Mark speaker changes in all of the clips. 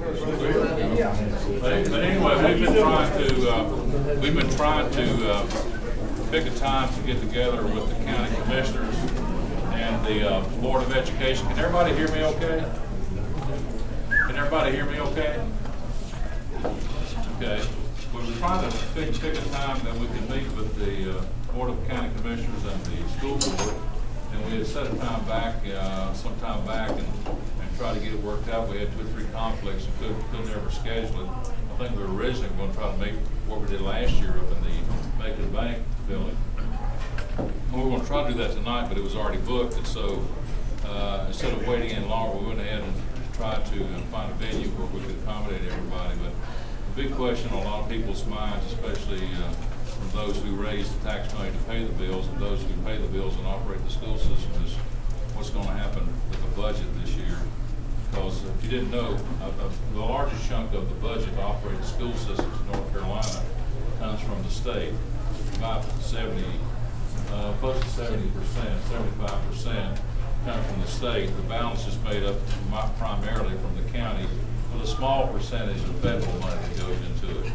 Speaker 1: But anyway, we've been trying to pick a time to get together with the county commissioners and the Board of Education. Can everybody hear me okay? Can everybody hear me okay? Okay. We were trying to pick a time that we could meet with the Board of County Commissioners and the school board. And we had set a time back, some time back, and try to get it worked out. We had 2 or 3 conflicts and couldn't ever schedule it. I think we were originally going to try to meet what we did last year up in the Macon Bank building. And we were going to try to do that tonight, but it was already booked. And so instead of waiting in longer, we went ahead and tried to find a venue where we could accommodate everybody. But the big question on a lot of people's minds, especially from those who raise the tax money to pay the bills and those who pay the bills and operate the school system, is what's going to happen with the budget this year. Because if you didn't know, the largest chunk of the budget to operate the school systems in North Carolina comes from the state, about 70, close to 70%, 75% come from the state. The balance is made up primarily from the county, with a small percentage of federal money that goes into it.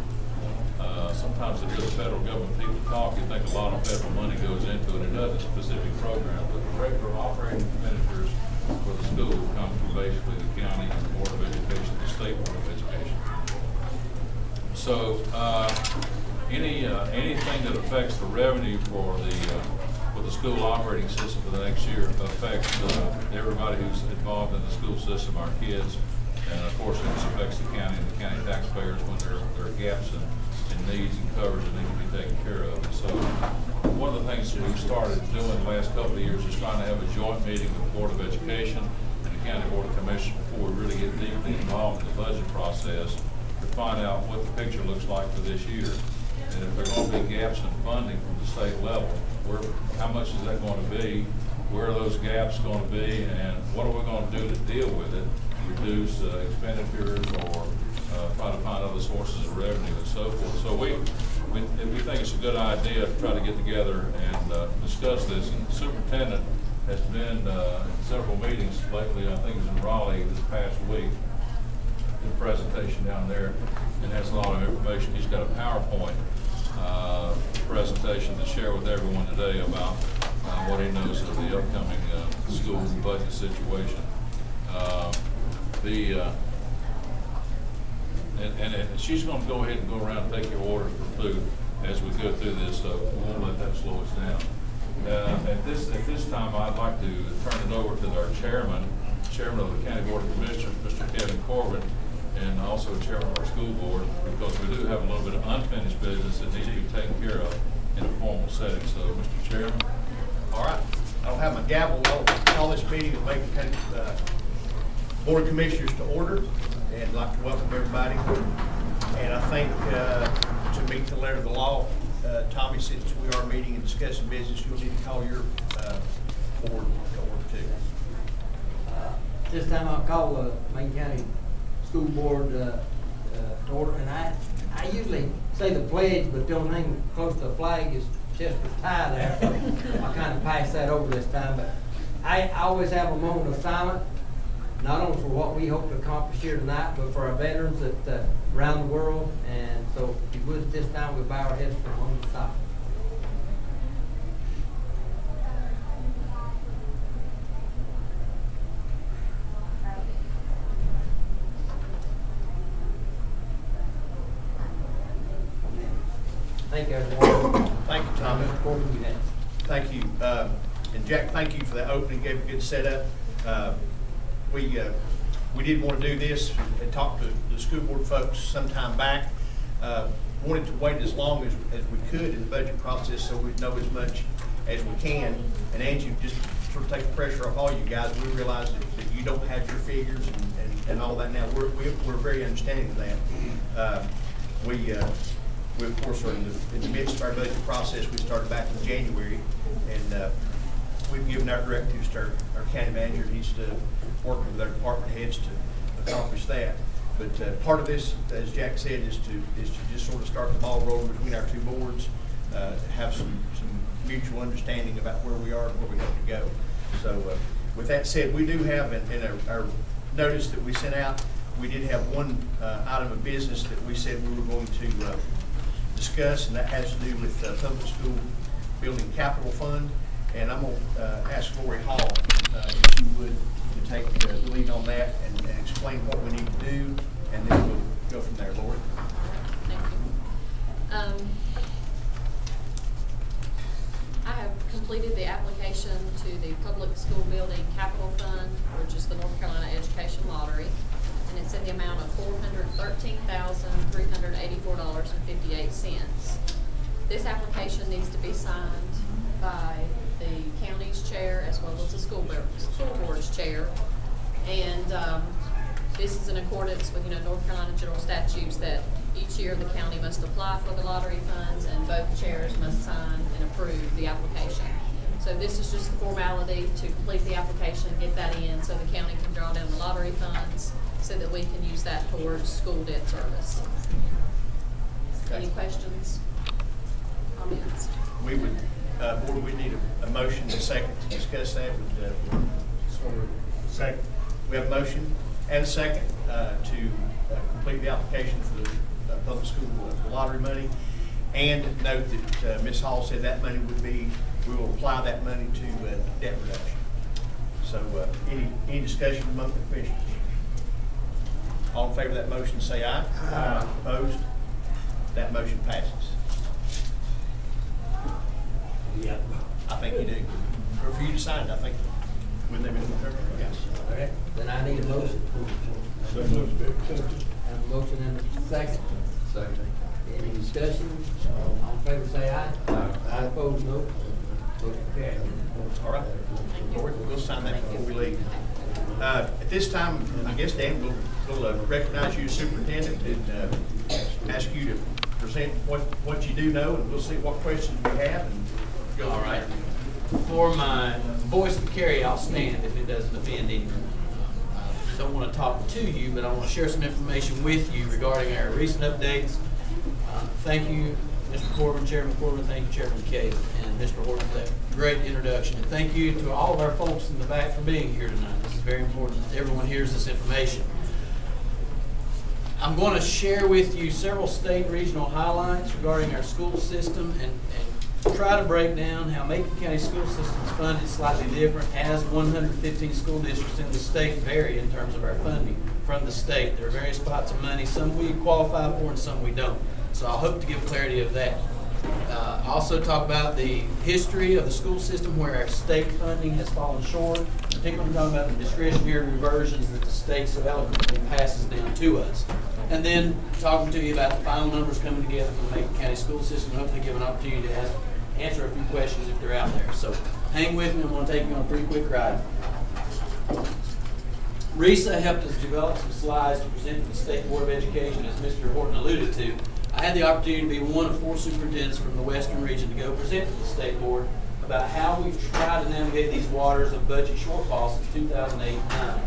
Speaker 1: Sometimes if the federal government people talk, you think a lot of federal money goes into it. It doesn't specific programs, but the regular operating expenditures for the school come from basically the county and the Board of Education, the State Board of Education. So anything that affects the revenue for the school operating system for the next year affects everybody who's involved in the school system, our kids, and of course it affects the county and the county taxpayers when there are gaps in needs and coverage that need to be taken care of. And so one of the things that we've started doing the last couple of years is trying to have a joint meeting with the Board of Education and the County Board of Commissioners before we really get deeply involved in the budget process to find out what the picture looks like for this year. And if there are going to be gaps in funding from the state level, how much is that going to be? Where are those gaps going to be? And what are we going to do to deal with it? Reduce expenditures or try to find other sources of revenue and so forth. So we think it's a good idea to try to get together and discuss this. And the superintendent has been in several meetings lately. I think it was in Raleigh this past week. Did a presentation down there and has a lot of information. He's got a PowerPoint presentation to share with everyone today about what he knows of the upcoming school budget situation. And she's going to go ahead and go around and take your orders for food as we go through this, so we won't let that slow us down. At this time, I'd like to turn it over to our chairman of the County Board of Commissioners, Mr. Kevin Corbin, and also chairman of our school board, because we do have a little bit of unfinished business that needs to be taken care of in a formal setting. So, Mr. Chairman.
Speaker 2: All right. I don't have my gavel. I'll call this meeting of Macon County Board of Commissioners to order, and I'd like to welcome everybody. And I think to meet the letter of the law, Tommy, since we are meeting and discussing business, you'll need to call your board to order too.
Speaker 3: This time I'll call the Macon County School Board to order, and I usually say the pledge, but the only thing close to the flag is Chester's tie there, so I kind of pass that over this time. But I always have a moment of silence, not only for what we hope to accomplish here tonight, but for our veterans that around the world. And so if you would, this time we bow our heads for a moment of silence. Thank you, everyone.
Speaker 2: Thank you, Tommy. Thank you. And Jack, thank you for that opening, gave a good setup. We did want to do this and talk to the school board folks some time back. Wanted to wait as long as we could in the budget process so we'd know as much as we can. And Angie, just sort of take the pressure off all you guys. We realize that you don't have your figures and all that now. We're very understanding of that. We of course are in the midst of our budget process. We started back in January, and we've given our directives to our county manager. He's working with our department heads to accomplish that. But part of this, as Jack said, is to just sort of start the ball rolling between our two boards, have some mutual understanding about where we are and where we hope to go. So with that said, we do have in our notice that we sent out, we did have one item of business that we said we were going to discuss, and that has to do with public school building capital fund. And I'm going to ask Lori Hall, if you would, to take the lead on that and explain what we need to do, and then we'll go from there. Lori.
Speaker 4: Thank you. I have completed the application to the Public School Building Capital Fund, which is the North Carolina Education Lottery, and it's in the amount of $413,384.58. This application needs to be signed by the county's chair as well as the school board's chair, and this is in accordance with North Carolina general statutes that each year the county must apply for the lottery funds, and both chairs must sign and approve the application. So this is just the formality to complete the application, get that in, so the county can draw down the lottery funds so that we can use that towards school debt service.
Speaker 2: Okay.
Speaker 4: Any questions, comments?
Speaker 2: We would, board, we need a motion and a second to discuss that. Second. We have a motion and a second to complete the application for the public school lottery money, and note that Ms. Hall said that money would be, we will apply that money to debt reduction. So any discussion among the commissioners? All in favor of that motion say aye. Aye. Opposed? That motion passes.
Speaker 3: Yeah.
Speaker 2: I think you do. Or for you to sign it, I think. Wouldn't they be the third? Yes.
Speaker 3: All right, then I need a motion. Have a motion and a second.
Speaker 5: Second.
Speaker 3: Any discussion? All in favor say aye. Aye. Opposed, no. Motion carried.
Speaker 2: All right. We'll sign that before we leave. At this time, I guess, Dan, we'll recognize you as superintendent and ask you to present what you do know, and we'll see what questions we have and go.
Speaker 5: All right. For my voice to carry, I'll stand if it doesn't offend anyone. I don't want to talk to you, but I want to share some information with you regarding our recent updates. Thank you, Mr. Corbin, Chairman Corbin. Thank you, Chairman Cave, and Mr. Horton for that great introduction. And thank you to all of our folks in the back for being here tonight. This is very important that everyone hears this information. I'm going to share with you several state and regional highlights regarding our school system and try to break down how Macon County school system is funded slightly different, as 115 school districts in the state vary in terms of our funding from the state. There are various pots of money, some we qualify for and some we don't. So I hope to give clarity of that. Also talk about the history of the school system where our state funding has fallen short, particularly talking about the discretionary reversions that the state so eloquently passes down to us. And then talking to you about the final numbers coming together for the Macon County school system, and hopefully give an opportunity to answer a few questions if they're out there. So hang with me, I'm going to take you on a pretty quick ride. RISA helped us develop some slides to present to the State Board of Education, as Mr. Horton alluded to. I had the opportunity to be one of 4 superintendents from the Western region to go present to the State Board about how we've tried to navigate these waters of budget shortfalls since 2008-9.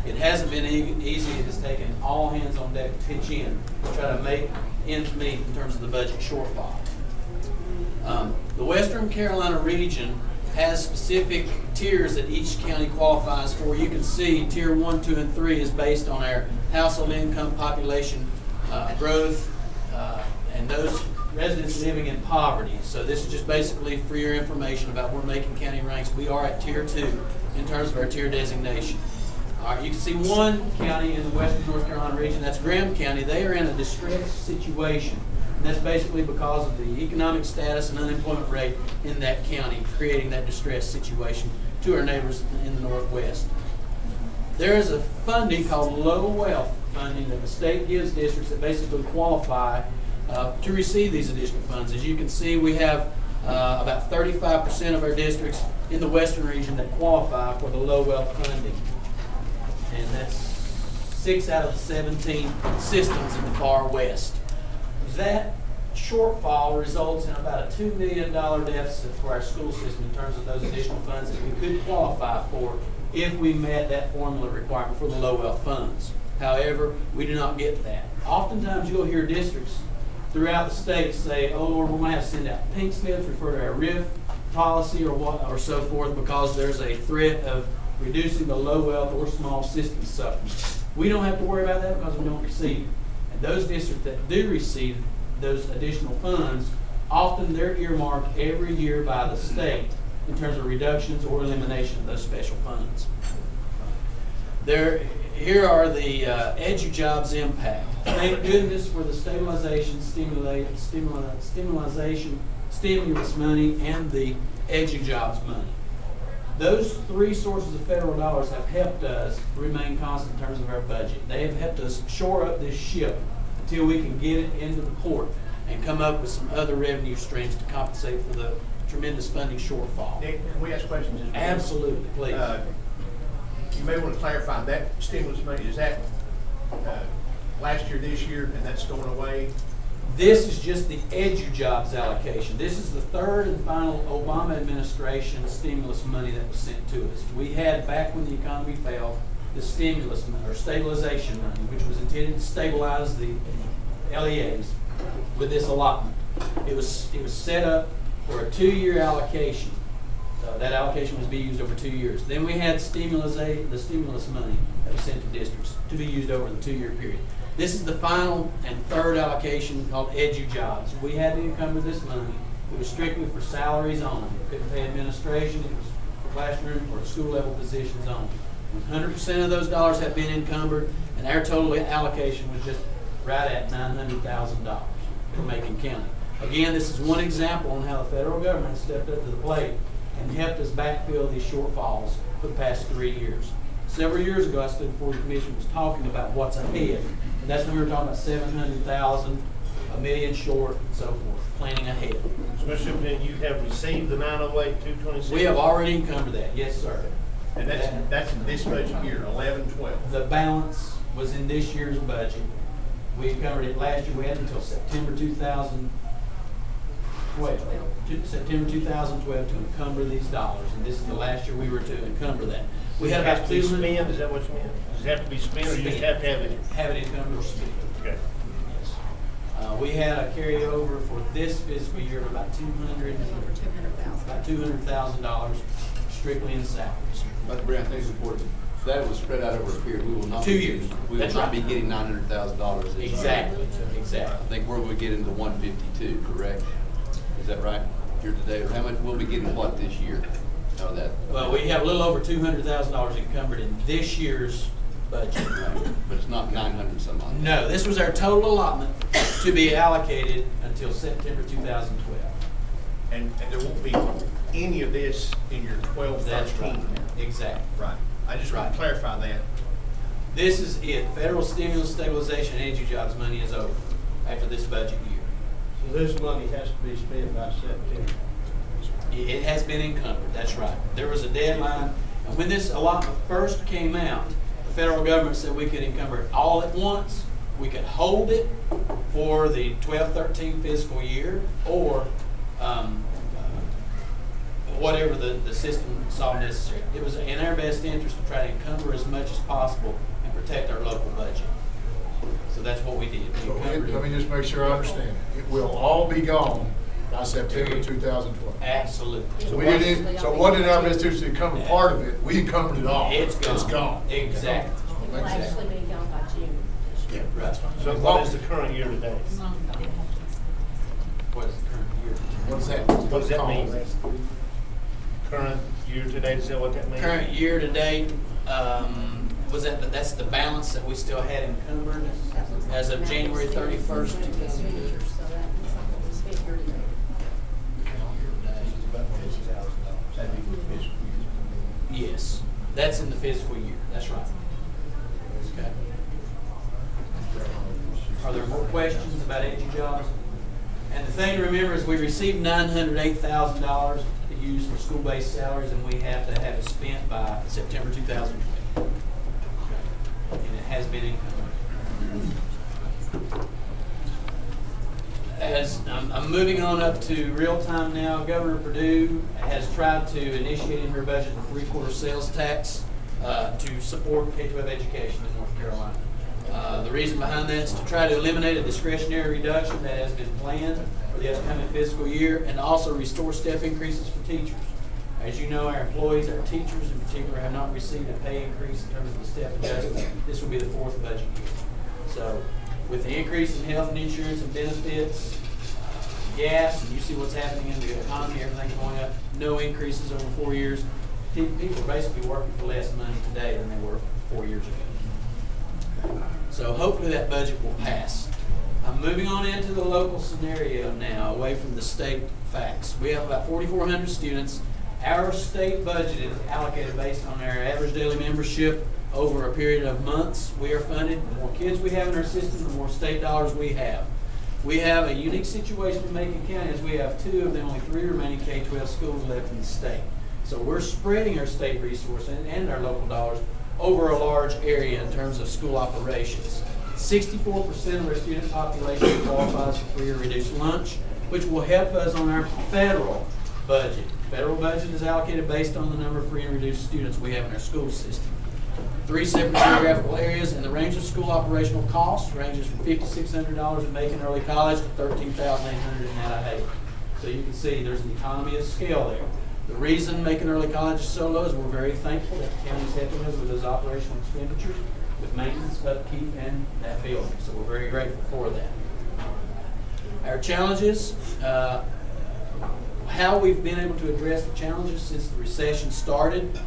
Speaker 5: It hasn't been easy. It has taken all hands on deck to pitch in to try to make ends meet in terms of the budget shortfall. The Western Carolina region has specific tiers that each county qualifies for. You can see tier 1, 2, and 3 is based on our household income, population growth, and those residents living in poverty. So this is just basically for your information about where Macon County ranks. We are at tier 2 in terms of our tier designation. All right, you can see one county in the Western North Carolina region, that's Graham County. They are in a distressed situation. And that's basically because of the economic status and unemployment rate in that county, creating that distressed situation to our neighbors in the Northwest. There is a funding called low wealth funding that the state gives districts that basically qualify to receive these additional funds. As you can see, we have about 35% of our districts in the Western region that qualify for the low wealth funding. And that's 6 out of the 17 systems in the far west. That shortfall results in about a $2 million deficit for our school system in terms of those additional funds that we could qualify for if we met that formula requirement for the low wealth funds. However, we do not get that. Oftentimes you'll hear districts throughout the state say, oh Lord, we're going to have to send out pink slips, refer to our RIF policy or so forth, because there's a threat of reducing the low wealth or small system supplement. We don't have to worry about that because we don't receive it. And those districts that do receive those additional funds, often they're earmarked every year by the state in terms of reductions or elimination of those special funds. Here are the EduJobs impact. Thank goodness for the stabilization, stimulus money, and the EduJobs money. Those three sources of federal dollars have helped us remain constant in terms of our budget. They have helped us shore up this ship until we can get it into the port and come up with some other revenue streams to compensate for the tremendous funding shortfall.
Speaker 2: Nick, can we ask questions? As well?
Speaker 5: Absolutely, please.
Speaker 2: You may want to clarify that stimulus money, is that last year, this year, and that's going away?
Speaker 5: This is just the EduJobs allocation. This is the third and final Obama administration stimulus money that was sent to us. We had, back when the economy fell, the stimulus money, or stabilization money, which was intended to stabilize the LEAs with this allotment. It was set up for a 2-year allocation. That allocation was to be used over 2 years. Then we had the stimulus money that was sent to districts to be used over the 2-year period. This is the final and third allocation called EduJobs. We had to encumber this money. It was strictly for salaries only. We couldn't pay administration. It was for classroom or school level positions only. 100% of those dollars have been encumbered, and our total allocation was just right at $900,000 for Macon County. Again, this is one example on how the federal government stepped up to the plate and helped us backfill these shortfalls for the past 3 years. Several years ago, I stood before the commission, was talking about what's ahead. And that's when we were talking about 700,000, $1 million short, and so forth, planning ahead.
Speaker 6: So, Mr. Superintendent, you have received the 908-226?
Speaker 5: We have already encumbered that, yes, sir.
Speaker 2: And that's in this budget year, 11-12.
Speaker 5: The balance was in this year's budget. We encumbered it last year. We had until September 2012 to encumber these dollars, and this is the last year we were to encumber that. We had about 200.
Speaker 6: Spent, is that what you mean? Does it have to be spent, or you just have to have it?
Speaker 5: Have it encumbered or spent.
Speaker 6: Okay.
Speaker 5: Yes. We had a carryover for this fiscal year of about $200,000, strictly in salaries.
Speaker 7: But Brad, I think it's important. That was spread out over a period. We will not
Speaker 5: 2 years.
Speaker 7: We will
Speaker 5: That's
Speaker 7: not
Speaker 5: right.
Speaker 7: be getting $900,000 this year.
Speaker 5: Exactly.
Speaker 7: I
Speaker 5: Exactly.
Speaker 7: think we're going to get into 152, correct? Is that right? Year to date, or how much we'll be getting what this year out of that?
Speaker 5: Well, we have a little over $200,000 encumbered in this year's budget.
Speaker 7: But it's not 900 some odd.
Speaker 5: No, this was our total allotment to be allocated until September 2012.
Speaker 2: And there won't be any of this in your 12-13.
Speaker 5: That's right. Exactly.
Speaker 2: Right. I just want to clarify that.
Speaker 5: This is it. Federal stimulus, stabilization, and EduJobs money is over after this budget year.
Speaker 6: So this money has to be spent by September?
Speaker 5: It has been encumbered, that's right. There was a deadline, and when this allotment first came out, the federal government said we could encumber it all at once, we could hold it for the 12-13 fiscal year, or whatever the system saw necessary. It was in our best interest to try to encumber as much as possible and protect our local budget. So that's what we did. We
Speaker 8: So
Speaker 5: encumbered
Speaker 8: let me
Speaker 5: it.
Speaker 8: just make sure I understand. It will all be gone by September 2012.
Speaker 5: Absolutely.
Speaker 8: So we didn't, so what did our best interest encumber part of it? We encumbered it all.
Speaker 5: It's gone.
Speaker 8: It's gone.
Speaker 5: Exactly.
Speaker 9: It will actually be gone by June.
Speaker 8: Yeah,
Speaker 5: Right.
Speaker 6: So what is the current year to date?
Speaker 5: What is the current year?
Speaker 8: What does that?
Speaker 6: What does that mean? Current year to date, is that what that means?
Speaker 5: Current year to date, that's the balance that we still had encumbered as of January 31st.
Speaker 9: So that is something we spent year to date.
Speaker 2: That'd be for the fiscal year.
Speaker 5: Yes, that's in the fiscal year, that's right. Okay. Are there more questions about EduJobs? And the thing to remember is we received $908,000 to use for school-based salaries, and we have to have it spent by September 2012. And it has been encumbered. As I'm moving on up to real time now, Governor Perdue has tried to initiate in her budget a 3/4 sales tax to support K-12 education in North Carolina. The reason behind that is to try to eliminate a discretionary reduction that has been planned for the upcoming fiscal year, and also restore step increases for teachers. As you know, our employees, our teachers in particular, have not received a pay increase in terms of the step adjustment. This will be the 4th budget year. So with the increase in health and insurance and benefits, gas, and you see what's happening in the economy, everything's going up, no increases over 4 years. People are basically working for less money today than they were 4 years ago. So hopefully that budget will pass. I'm moving on into the local scenario now, away from the state facts. We have about 4,400 students. Our state budget is allocated based on our average daily membership over a period of months. We are funded. The more kids we have in our system, the more state dollars we have. We have a unique situation in Macon County as we have 2 of the only 3 remaining K-12 schools left in the state. So we're spreading our state resources and our local dollars over a large area in terms of school operations. 64% of our student population qualifies for free or reduced lunch, which will help us on our federal budget. Federal budget is allocated based on the number of free and reduced students we have in our school system. 3 separate geographical areas, and the range of school operational costs ranges from $5,600 in Macon Early College to $13,800 in Highlands. So you can see there's an economy of scale there. The reason Macon Early College is so low is we're very thankful that the county is helping us with those operational expenditures, with maintenance, upkeep, and that building. So we're very grateful for that. Our challenges, how we've been able to address the challenges since the recession started.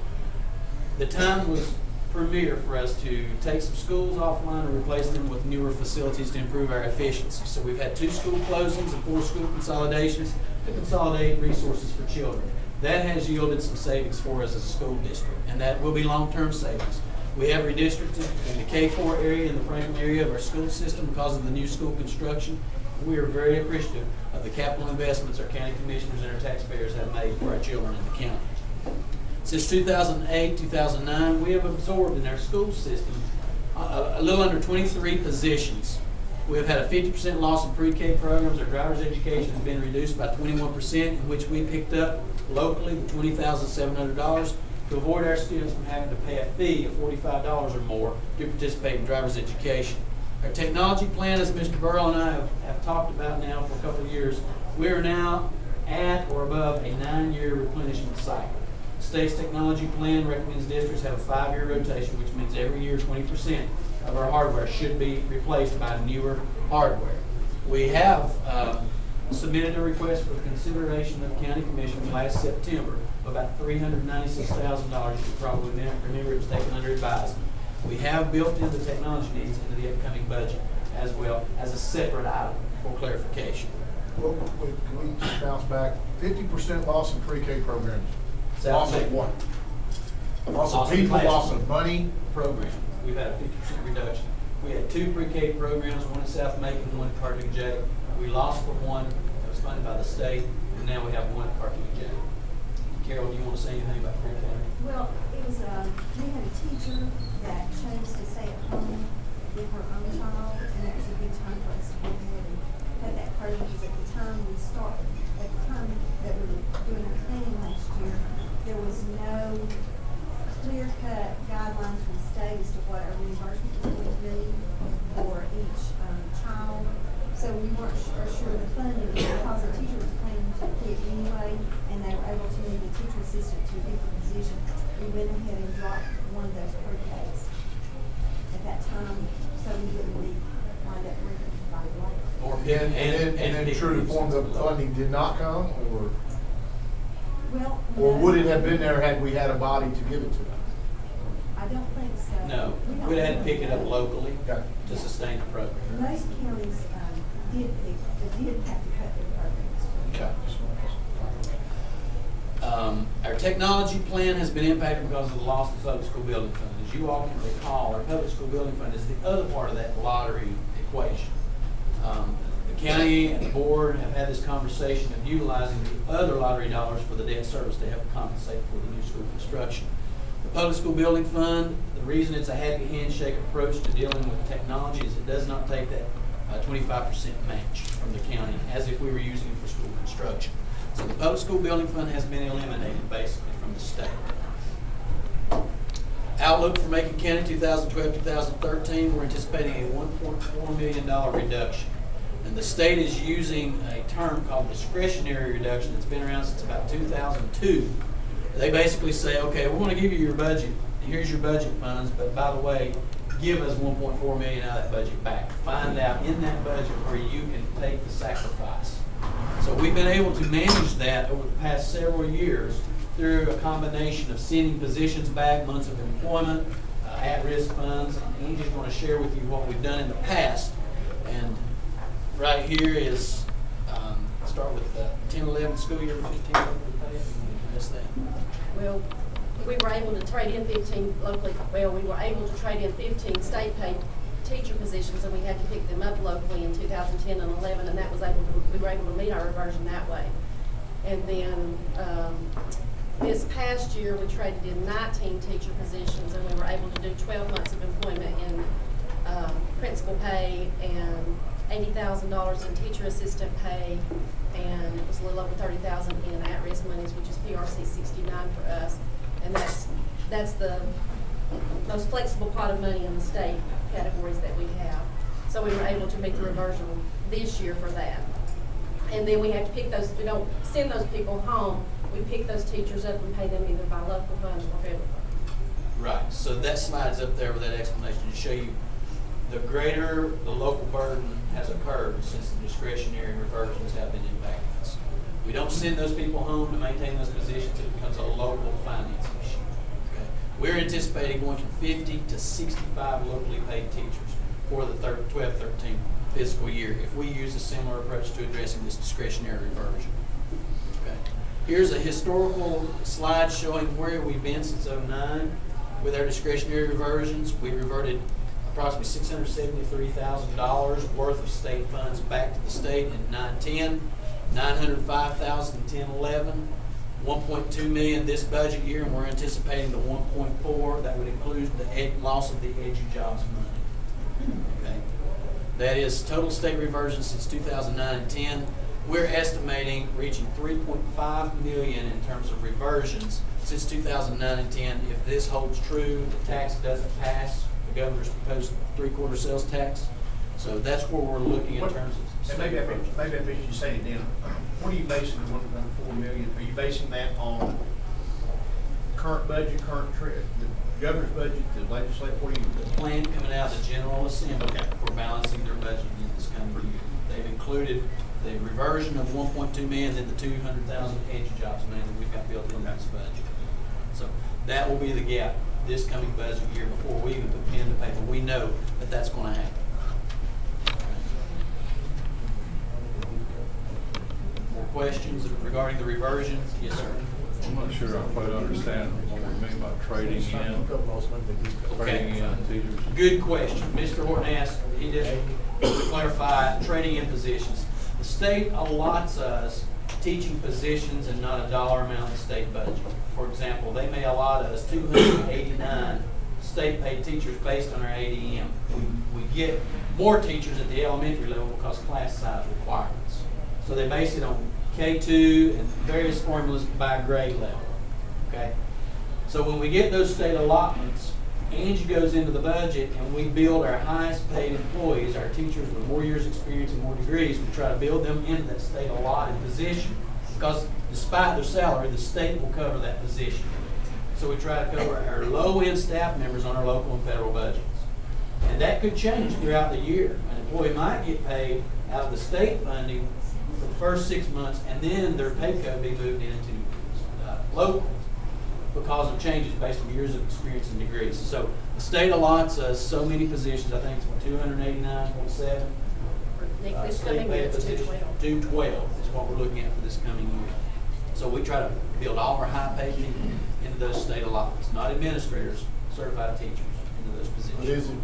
Speaker 5: The time was premier for us to take some schools offline and replace them with newer facilities to improve our efficiency. So we've had 2 school closings and 4 school consolidations to consolidate resources for children. That has yielded some savings for us as a school district, and that will be long-term savings. We have redistricted in the K-4 area and the Franklin area of our school system because of the new school construction. We are very appreciative of the capital investments our county commissioners and our taxpayers have made for our children in the county. Since 2008, 2009, we have absorbed in our school system a little under 23 positions. We have had a 50% loss in pre-K programs. Our driver's education has been reduced by 21%, in which we picked up locally the $20,700 to avoid our students from having to pay a fee of $45 or more to participate in driver's education. Our technology plan, as Mr. Burrell and I have talked about now for a couple of years, we are now at or above a 9-year replenishment cycle. The state's technology plan recommends districts have a 5-year rotation, which means every year 20% of our hardware should be replaced by newer hardware. We have submitted a request for the consideration of the county commission last September of about $396,000. You probably remember it was taken under advisement. We have built in the technology needs into the upcoming budget as well as a separate item for clarification.
Speaker 8: Well, can we just bounce back? 50% loss in pre-K programs. Loss of what? Loss of people, loss of money?
Speaker 5: Program. We've had a 50% reduction. We had 2 pre-K programs, one in South Macon and one in Cartooga J. We lost the one that was funded by the state, and now we have one at Cartooga J. Carol, do you want to say anything about pre-K?
Speaker 9: Well, it was, we had a teacher that chose to stay at home with her own child, and that was a good time for us to go ahead and have that party, because at the time that we were doing our planning last year, there was no clear-cut guidelines from the state as to what our reimbursement was going to be for each child. So we weren't sure of the funding, because the teacher was planning to quit anyway, and they were able to move the teacher assistant to a different position. We went ahead and dropped one of those pre-Ks at that time, so we wouldn't wind up bringing somebody later.
Speaker 8: And then true to form, the funding did not come, or
Speaker 9: Well,
Speaker 8: would it have been there had we had a body to give it to?
Speaker 9: I don't think so.
Speaker 5: No, we'd have had to pick it up locally to sustain the program.
Speaker 9: Most counties did have to cut their programs.
Speaker 8: Okay.
Speaker 5: Our technology plan has been impacted because of the loss of the public school building fund. As you all can recall, our public school building fund is the other part of that lottery equation. The county and the board have had this conversation of utilizing the other lottery dollars for the debt service to help compensate for the new school construction. The public school building fund, the reason it's a happy handshake approach to dealing with technology is it does not take that 25% match from the county as if we were using it for school construction. So the public school building fund has been eliminated basically from the state. Outlook for Macon County 2012-2013, we're anticipating a $1.4 million reduction. And the state is using a term called discretionary reduction that's been around since about 2002 They basically say, okay, we want to give you your budget, here's your budget funds, but by the way, give us 1.4 million out of that budget back. Find out in that budget where you can take the sacrifice. So we've been able to manage that over the past several years through a combination of sending positions back, months of employment, at-risk funds. Angie's going to share with you what we've done in the past. And right here is, start with 10-11 school year, 15. That.
Speaker 4: Well, we were able to trade in 15 locally, we were able to trade in 15 state paid teacher positions, and we had to pick them up locally in 2010 and 11, and that was we were able to meet our reversion that way. And then this past year, we traded in 19 teacher positions, and we were able to do 12 months of employment in principal pay and $80,000 in teacher assistant pay, and it was a little over $30,000 in at-risk monies, which is PRC 69 for us. And that's the most flexible pot of money in the state categories that we have. So we were able to meet the reversion this year for that. And then we have to pick those, we don't send those people home, we pick those teachers up and pay them either by local funds or federal funds.
Speaker 5: Right, so that slide's up there with that explanation to show you the greater the local burden has occurred since the discretionary reversions have been impacted. We don't send those people home to maintain those positions, it becomes a local finance issue. Okay? We're anticipating going from 50 to 65 locally paid teachers for the 12-13 fiscal year if we use a similar approach to addressing this discretionary reversion. Okay. Here's a historical slide showing where we've been since '09 with our discretionary reversions. We reverted approximately $673,000 worth of state funds back to the state in 9-10, $905,000 in 10-11, $1.2 million this budget year, and we're anticipating the 1.4. That would include the loss of the EduJobs money. Okay, that is total state reversion since 2009 and 10. We're estimating reaching $3.5 million in terms of reversions since 2009 and 10. If this holds true, the tax doesn't pass the governor's proposed 3/4 sales tax. So that's where we're looking in terms of.
Speaker 2: And maybe I should say it then. What are you basing the 1.4 million? Are you basing that on current budget, the governor's budget, the legislature? What are you?
Speaker 5: The plan coming out of the General Assembly for balancing their budget in this coming year. They've included the reversion of 1.2 million and the 200,000 EduJobs money that we've got built into this budget. So that will be the gap this coming budget year before we even put pen to paper. We know that that's going to happen. More questions regarding the reversions? Yes, sir.
Speaker 1: I'm not sure I quite understand what we mean by trading in teachers.
Speaker 5: Good question. Mr. Horton asked, he did to clarify trading in positions. The state allots us teaching positions and not a dollar amount in the state budget. For example, they may allot us 289 state paid teachers based on our ADM. We get more teachers at the elementary level because class size requirements. So they base it on K2 and various formulas by grade level. Okay? So when we get those state allotments, Angie goes into the budget and we build our highest paid employees, our teachers with more years experience and more degrees. We try to build them into that state allotted position because despite their salary, the state will cover that position. So we try to cover our low-end staff members on our local and federal budgets. And that could change throughout the year. An employee might get paid out of the state funding for the first 6 months and then their pay code be moved into local, because of changes based on years of experience and degrees. So the state allots us so many positions, I think it's 289.7.
Speaker 4: This coming year, it's 212.
Speaker 5: 212 is what we're looking at for this coming year. So we try to build all our high paid people into those state allotments, not administrators, certified teachers into those positions.
Speaker 8: But is it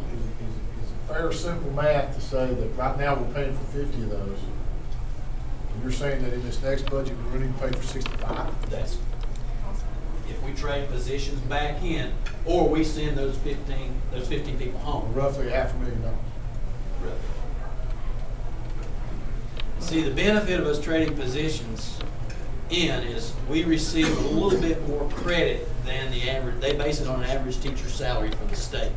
Speaker 8: fair, simple math to say that right now we're paying for 50 of those? And you're saying that in this next budget we're going to pay for 65?
Speaker 5: That's if we trade positions back in, or we send those 15 people home.
Speaker 8: Roughly $500,000.
Speaker 5: Roughly. See, the benefit of us trading positions in is we receive a little bit more credit than the average. They base it on an average teacher salary from the state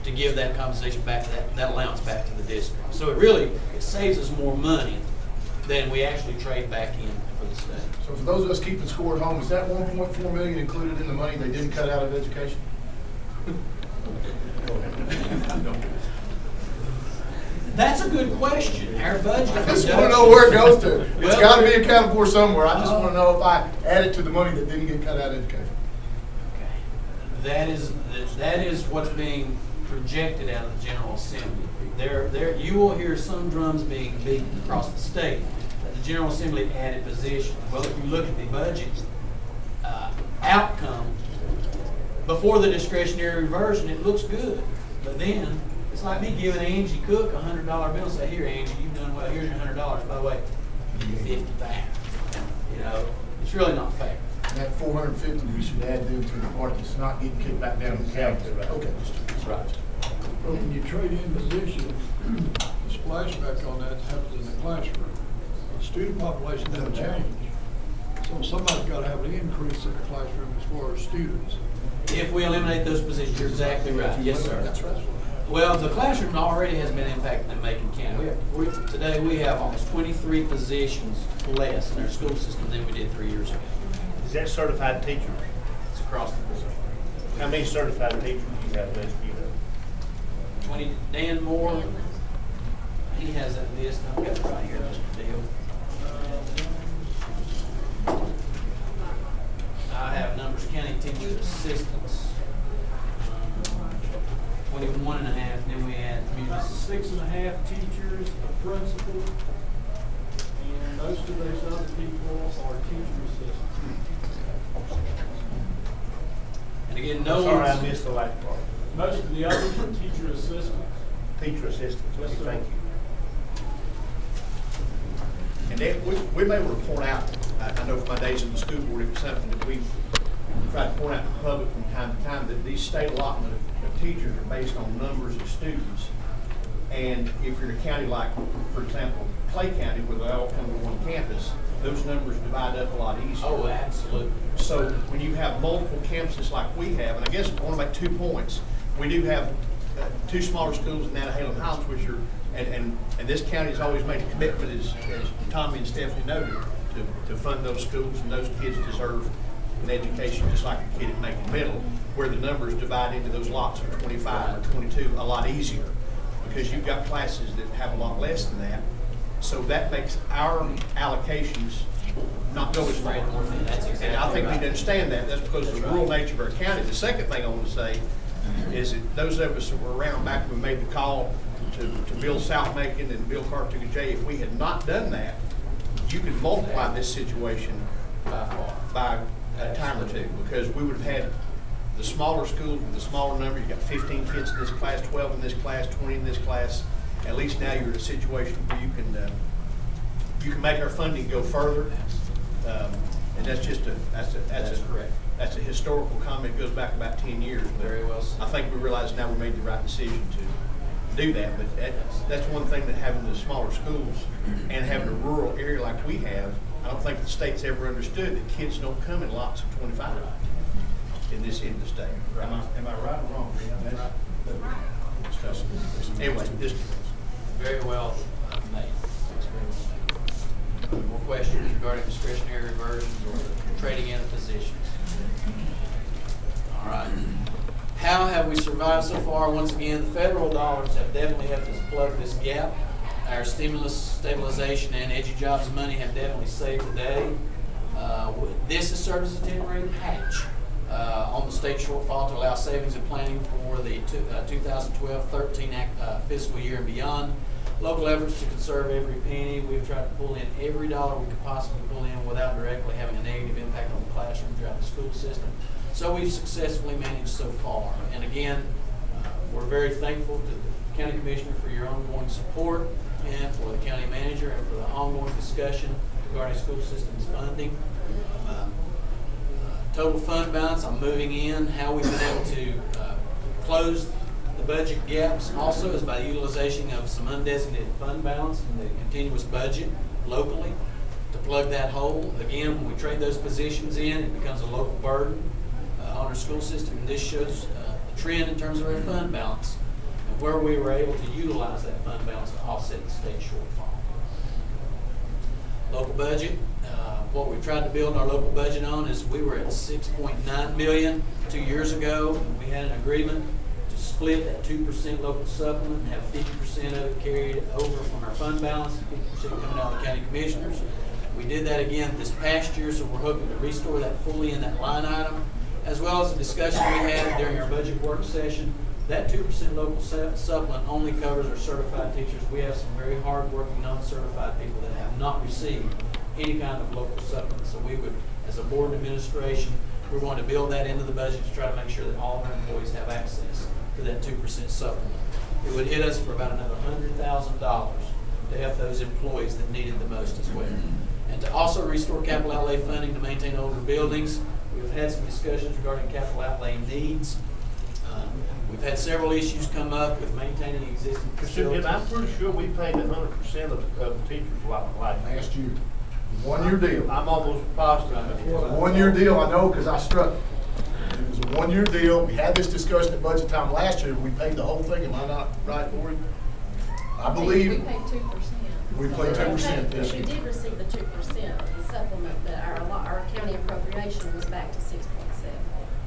Speaker 5: to give that compensation back, that allowance back to the district. So it saves us more money than we actually trade back in for the state.
Speaker 8: So for those of us keeping score at home, is that 1.4 million included in the money they didn't cut out of education?
Speaker 5: That's a good question. Our budget.
Speaker 8: I just want to know where it goes to. It's
Speaker 5: Well,
Speaker 8: got to be accounted for somewhere. I just want to know if I add it to the money that didn't get cut out of education.
Speaker 5: That is what's being projected out of the General Assembly. You will hear some drums being beaten across the state that the General Assembly added positions. Well, if you look at the budget outcome before the discretionary reversion, it looks good. But then it's like me giving Angie Cook a $100 bill and say, "Here, Angie, you've done well. Here's your $100. By the way, give you 50 back." You know, it's really not fair.
Speaker 8: And that 450 we should add then to the part that's not getting kicked back down the county. Okay.
Speaker 5: That's right.
Speaker 10: Well, when you trade in positions, the splashback on that happens in the classroom. The student population doesn't change. So somebody's got to have an increase in the classroom as far as students.
Speaker 5: If we eliminate those positions, you're exactly right. Yes, sir.
Speaker 8: That's right.
Speaker 5: Well, the classroom already has been impacted in Macon County. Today we have almost 23 positions less in our school system than we did 3 years ago.
Speaker 2: Is that certified teachers?
Speaker 5: It's across the board.
Speaker 2: How many certified teachers do you have left?
Speaker 5: 20, Dan Moore, he has that list. I've got it right here, Mr. Deal. I have Numbers County teacher assistants. 21 and a half, and then we add community.
Speaker 11: 6.5 teachers, a principal, and most of those other people are teacher assistants.
Speaker 5: And again, no
Speaker 2: Sorry,
Speaker 5: one's.
Speaker 2: I missed the last part.
Speaker 11: Most of the others are teacher assistants.
Speaker 2: Teacher assistants,
Speaker 11: Yes, sir.
Speaker 2: thank you. And then we may want to point out, I know from my days in the school board, it was something that we tried to point out to the public from time to time, that these state allotment of teachers are based on numbers of students. And if you're in a county like, for example, Clay County, where they all come to one campus, those numbers divide up a lot easier.
Speaker 5: Oh, absolutely.
Speaker 2: So when you have multiple campuses like we have, and I guess I want to make 2 points. We do have 2 smaller schools in that of Highlands, which are, and this county has always made a commitment, as Tommy and Stephanie noted, to fund those schools, and those kids deserve an education just like a kid at Macon Middle, where the numbers divide into those lots of 25 or 22 a lot easier, because you've got classes that have a lot less than that. So that makes our allocations not go as far.
Speaker 5: That's exactly
Speaker 2: And I think we
Speaker 5: right.
Speaker 2: need to understand that. That's because of the rural nature of our county. The second thing I want to say is that those of us that were around back when we made the call to build South Macon and build Cartuga J, if we had not done that, you could multiply this situation by a time or two, because we would have had the smaller schools with the smaller number. You got 15 kids in this class, 12 in this class, 20 in this class. At least now you're in a situation where you can make our funding go further. And that's just
Speaker 5: correct.
Speaker 2: That's a historical comment. It goes back about 10 years. But
Speaker 5: Very well said.
Speaker 2: I think we realize now we made the right decision to do that. But that's one thing, that having the smaller schools and having a rural area like we have, I don't think the state's ever understood that kids don't come in lots of 25 in this end of the state. Am I right or wrong? That's right. Anyway, just
Speaker 5: Very well made. Thanks very much. Any more questions regarding discretionary reversions or trading in of positions? All right. How have we survived so far? Once again, the federal dollars have definitely helped us plug this gap. Our stimulus, stabilization, and EduJobs money have definitely saved the day. This has served as a temporary patch on the state shortfall to allow savings and planning for the 2012-13 fiscal year and beyond. Local efforts to conserve every penny. We've tried to pull in every dollar we could possibly pull in without directly having a negative impact on the classroom throughout the school system. So we've successfully managed so far. And again, we're very thankful to the County Commissioner for your ongoing support, and for the County Manager, and for the ongoing discussion regarding school systems funding. Total fund balance, I'm moving in. How we've been able to close the budget gaps also is by the utilization of some undesignated fund balance in the continuous budget locally to plug that hole. Again, when we trade those positions in, it becomes a local burden on our school system. And this shows the trend in terms of our fund balance and where we were able to utilize that fund balance to offset the state shortfall. budget. What we tried to build our local budget on is we were at 6.9 million 2 years ago. And we had an agreement to split that 2% local supplement and have 50% of it carried over from our fund balance, 50% coming out of the county commissioners. We did that again this past year, so we're hoping to restore that fully in that line item, as well as the discussion we had during our budget work session. That 2% local supplement only covers our certified teachers. We have some very hard-working, non-certified people that have not received any kind of local supplement. So we would, as a board administration, we're going to build that into the budget to try to make sure that all of our employees have access to that 2% supplement. It would hit us for about another $100,000 to help those employees that need it the most as well. And to also restore capital outlay funding to maintain older buildings. We've had some discussions regarding capital outlay needs. We've had several issues come up with maintaining existing facilities.
Speaker 6: I'm pretty sure we paid 100% of the teachers
Speaker 8: Last year. 1 year deal.
Speaker 6: I'm almost positive.
Speaker 8: 1 year deal, I know, because I struck it. It was a 1 year deal. We had this discussion at budget time last year. We paid the whole thing. Am I not right, Lori? I believe.
Speaker 4: We paid 2%.
Speaker 8: We paid 2% this year.
Speaker 12: We did receive the 2% of the supplement, but our county appropriation was back to 6.7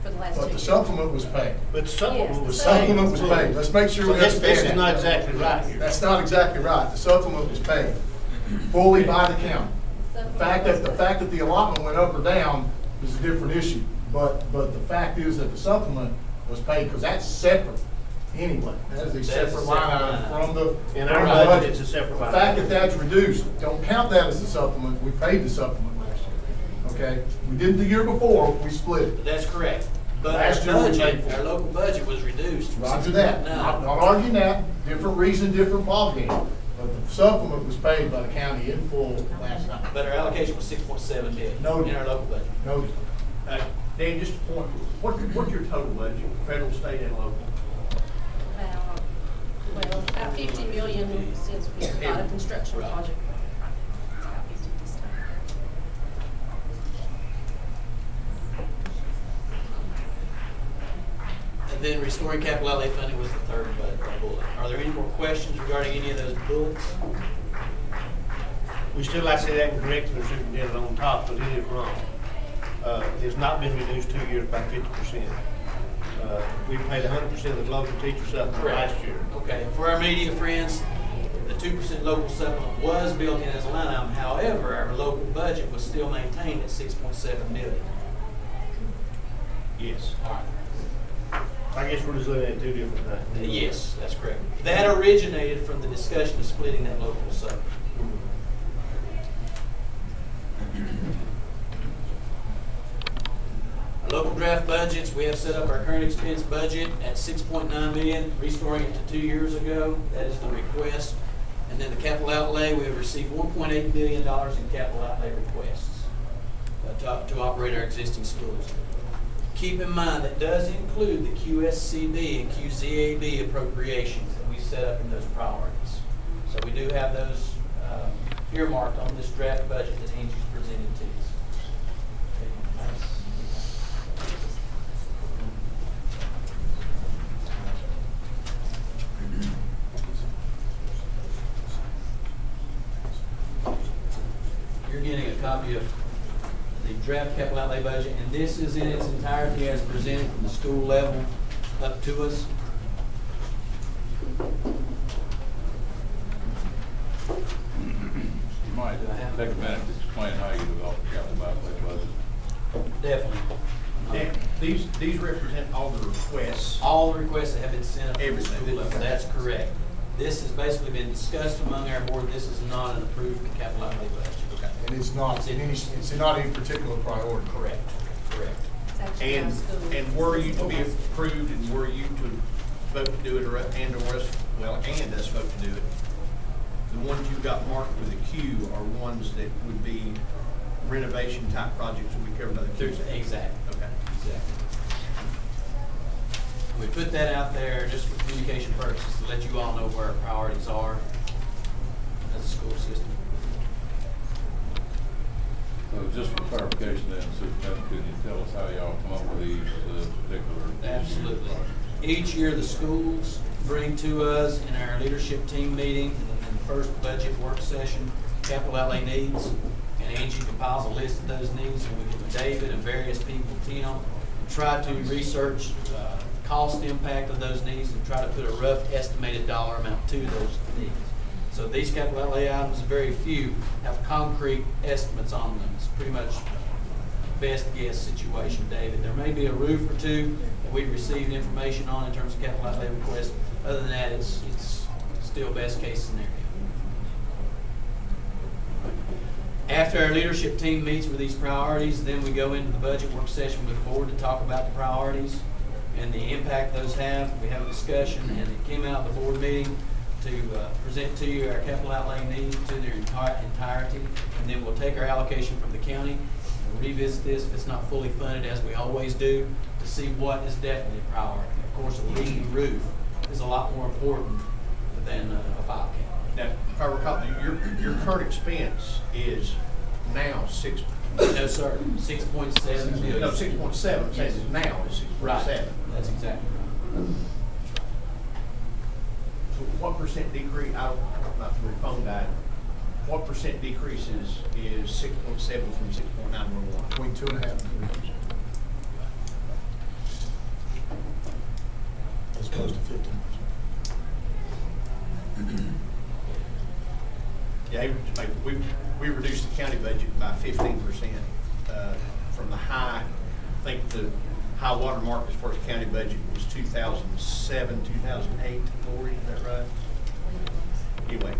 Speaker 12: for the last 2
Speaker 8: But the
Speaker 12: years.
Speaker 8: supplement was paid.
Speaker 6: But the supplement
Speaker 12: Yes,
Speaker 6: was
Speaker 8: The
Speaker 6: paid.
Speaker 8: supplement was paid. Let's make sure
Speaker 6: So
Speaker 8: we
Speaker 6: this
Speaker 8: understand
Speaker 6: is not
Speaker 8: that.
Speaker 6: exactly right here.
Speaker 8: That's not exactly right. The supplement was paid fully by the county. The fact that the allotment went up or down is a different issue. But the fact is that the supplement was paid, because that's separate anyway. That is a separate line item from the.
Speaker 6: In our
Speaker 8: from the
Speaker 6: budget, it's a separate line
Speaker 8: The fact
Speaker 6: item.
Speaker 8: that that's reduced, don't count that as a supplement. We paid the supplement last year. Okay? We did the year before, we split it.
Speaker 5: That's correct. But our
Speaker 8: Last year we paid
Speaker 5: budget,
Speaker 8: for it.
Speaker 5: our local budget was reduced. from
Speaker 8: Roger that.
Speaker 5: 6.9.
Speaker 8: Not arguing that. Different reason, different ballgame. But the supplement was paid by the county in full last night.
Speaker 5: But our allocation was 6.7 million
Speaker 8: Noted.
Speaker 5: in our local budget.
Speaker 8: Noted.
Speaker 2: Dan, just a point, what's your total budget, federal, state, and local?
Speaker 12: About 50 million since we got a construction
Speaker 5: Right.
Speaker 12: project. About 50 this time.
Speaker 5: And then restoring capital outlay funding was the third bullet. Are there any more questions regarding any of those bullets?
Speaker 6: We still like to say that and correct the superintendent on top, but it is wrong. It's not been reduced 2 years by 50%. We paid 100% of the local teacher supplement last year.
Speaker 5: Okay, and for our media friends, the 2% local supplement was built in as a line item. However, our local budget was still maintained at 6.7 million.
Speaker 6: Yes.
Speaker 5: All right.
Speaker 6: I guess we're just looking at two different things.
Speaker 5: Yes, that's correct. That originated from the discussion of splitting that local supplement. Our local draft budgets, we have set up our current expense budget at 6.9 million, restoring it to 2 years ago. That is the request. And then the capital outlay, we have received $1.8 million in capital outlay requests to operate our existing schools. Keep in mind, that does include the QSCD and QZAB appropriations that we set up in those priorities. So we do have those earmarked on this draft budget that Angie's presented to us. You're getting a copy of the draft capital outlay budget, and this is in its entirety as presented from the school level up to us.
Speaker 1: You might take a minute to explain how you developed the capital outlay budget.
Speaker 5: Definitely.
Speaker 2: Dan, these represent all the requests.
Speaker 5: All the requests that have been sent up to the
Speaker 2: Everything.
Speaker 5: school level, that's correct. This has basically been discussed among our board, this is not an approved capital outlay budget. Okay.
Speaker 8: And it's not in any, it's not any particular priority.
Speaker 5: Correct, correct.
Speaker 12: It's actually
Speaker 2: And,
Speaker 12: our school.
Speaker 2: and were you to be approved, and were you to vote to do it, or us, and us vote to do it, the ones you got marked with a Q are ones that would be renovation type projects that we covered by the Q.
Speaker 5: Exactly.
Speaker 2: Okay.
Speaker 5: Exactly. We put that out there just for communication purposes to let you all know where our priorities are as a school system.
Speaker 1: So just for clarification then, Superintendent, could you tell us how y'all come up with these particular?
Speaker 5: Absolutely. Each year, the schools bring to us in our leadership team meeting, in the first budget work session, capital outlay needs. and Angie compiles a list of those needs, and we get with David and various people, Tim, and try to research cost impact of those needs and try to put a rough estimated dollar amount to those needs. So these capital outlay items, very few, have concrete estimates on them. It's pretty much best guess situation, David. There may be a roof or two that we've received information on in terms of capital outlay requests. Other than that, it's still best case scenario. After our leadership team meets with these priorities, then we go into the budget work session with the board to talk about the priorities and the impact those have. We have a discussion, and it came out of the board meeting to present to you our capital outlay needs to their entirety, and then we'll take our allocation from the county and revisit this if it's not fully funded, as we always do, to see what is definitely a priority. Of course, a leaking roof is a lot more important than a file cabinet.
Speaker 2: Now, if I recall, your current expense is now six.
Speaker 5: No, sir, 6.7 million.
Speaker 2: No, 6.7, it says it's now is 6.7.
Speaker 5: Right, that's exactly right.
Speaker 2: So what percent decrease, I don't know if your phone died, what percent decrease is 6.7 from 6.911?
Speaker 8: Between 2.5 and 3%. As opposed to 15%.
Speaker 2: Yeah, we reduced the county budget by 15%, from the high, I think the high water mark as far as county budget was 2007, 2008, Lori, is that right? Anyway.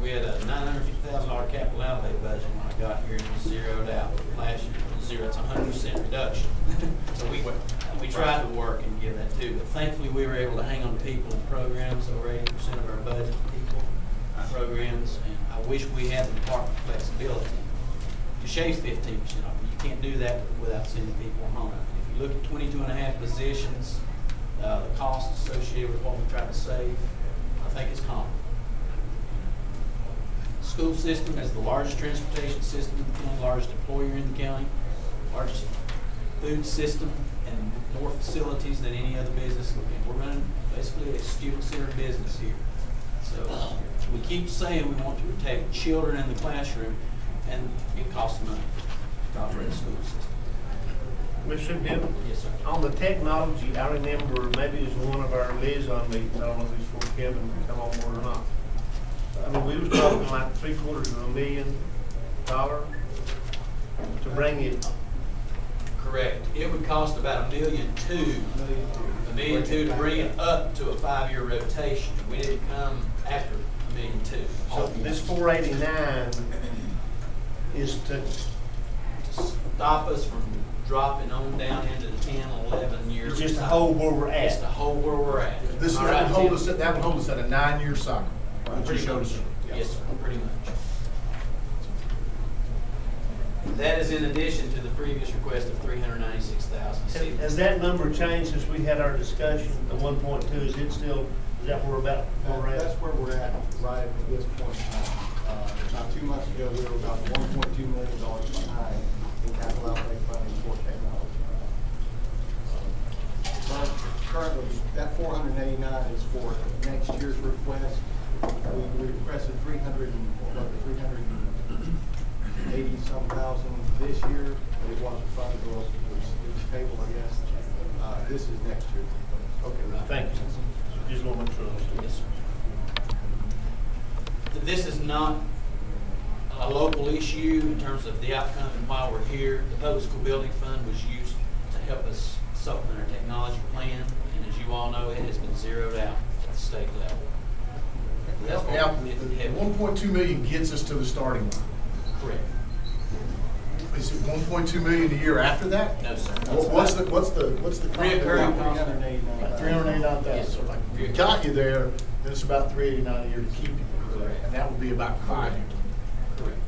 Speaker 5: We had a $950,000 capital outlay budget when I got here, and it was zeroed out. Last year it was zero. It's 100% reduction. So we tried to work and give that too, but thankfully we were able to hang on to people and programs. Over 80% of our budget is people, programs, and I wish we had the department flexibility to shave 15% off. You can't do that without sending people home. If you look at 22.5 positions, the cost associated with what we try to save, I think it's common. The school system is the largest transportation system in the county, largest employer in the county, largest food system, and more facilities than any other business. We're running basically a student-centered business here. So we keep saying we want to protect children in the classroom, and it costs money to operate a school system.
Speaker 6: Mr. Dillon?
Speaker 5: Yes, sir.
Speaker 6: On the technology, I remember maybe it was one of our liaison meetings, I don't know if it's before Kevin come on board or not. I mean, we was talking like $750,000 to bring it.
Speaker 5: Correct. It would cost about $1.2 million to bring it up to a 5-year rotation. We didn't come after $1.2 million.
Speaker 6: So this 489 is to
Speaker 5: stop us from dropping on down into the 10, 11 year.
Speaker 6: it's just to hold where we're at.
Speaker 5: It's to hold where we're at. All right,
Speaker 8: That would
Speaker 5: Tim?
Speaker 8: hold us at a 9-year cycle.
Speaker 5: Pretty much. Yes, sir, pretty much. That is in addition to the previous request of $396,000.
Speaker 6: Has that number changed since we had our discussion, the 1.2, is it still, is that where we're about, where we're at?
Speaker 11: That's where we're at right at this point in time. About 2 months ago, we were about $1.2 million behind in capital outlay funding for technology. Currently, that 489 is for next year's request. We requested 380-some thousand this year, but it wasn't funded, or else it was tabled, I guess. This is next year's request.
Speaker 6: Okay, thank you. Just want to make sure.
Speaker 5: Yes, sir. This is not a local issue in terms of the outcome and why we're here. The Public School Building Fund was used to help us supplement our technology plan, and as you all know, it has been zeroed out at the state level. That's what
Speaker 8: Now,
Speaker 5: we're committed to.
Speaker 8: 1.2 million gets us to the starting line.
Speaker 5: Correct.
Speaker 8: Is it 1.2 million a year after that?
Speaker 5: No, sir.
Speaker 8: What's the
Speaker 5: Reoccurring cost.
Speaker 8: Like 389,000.
Speaker 5: Yes, sir.
Speaker 8: So like, we got you there, then it's about 389 a year to keep you.
Speaker 5: Correct.
Speaker 8: And that would be about 5 years.
Speaker 5: Correct.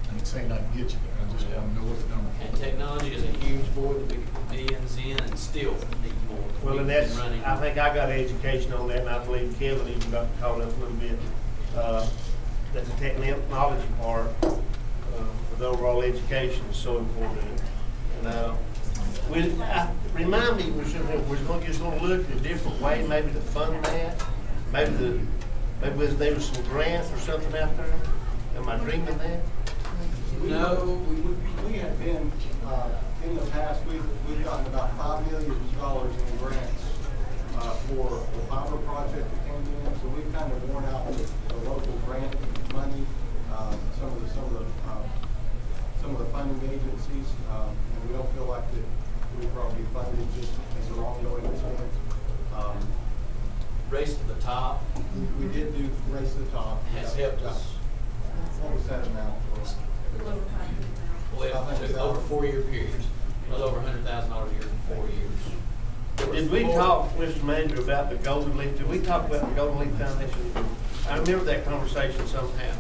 Speaker 8: I ain't saying I can get you there, I just want to know what the number is.
Speaker 5: And technology is a huge void that we could put millions in and still need more.
Speaker 6: Well, and that's,
Speaker 5: Running.
Speaker 6: I think I got education on that, and I believe Kevin even got caught up a little bit. That the technology part for the overall education is so important. And remind me, we're just going to look at a different way, maybe to fund that. Maybe there was some grants or something out there. Am I dreaming that?
Speaker 5: No.
Speaker 11: We have been, in the past, we've gotten about $5 million in grants for the fiber project that came in, so we've kind of worn out the local grant money, some of the funding agencies, and we don't feel like that we probably funded just as an ongoing expense.
Speaker 5: Race to the top
Speaker 11: We did do Race to the Top.
Speaker 5: has helped us.
Speaker 11: What was that amount for?
Speaker 5: Well, it took over a 4-year period. It was over $100,000 a year for 4 years.
Speaker 6: Did we talk, Mr. Manager, about the Golden Leaf? Did we talk about the Golden Leaf Foundation? I remember that conversation somehow.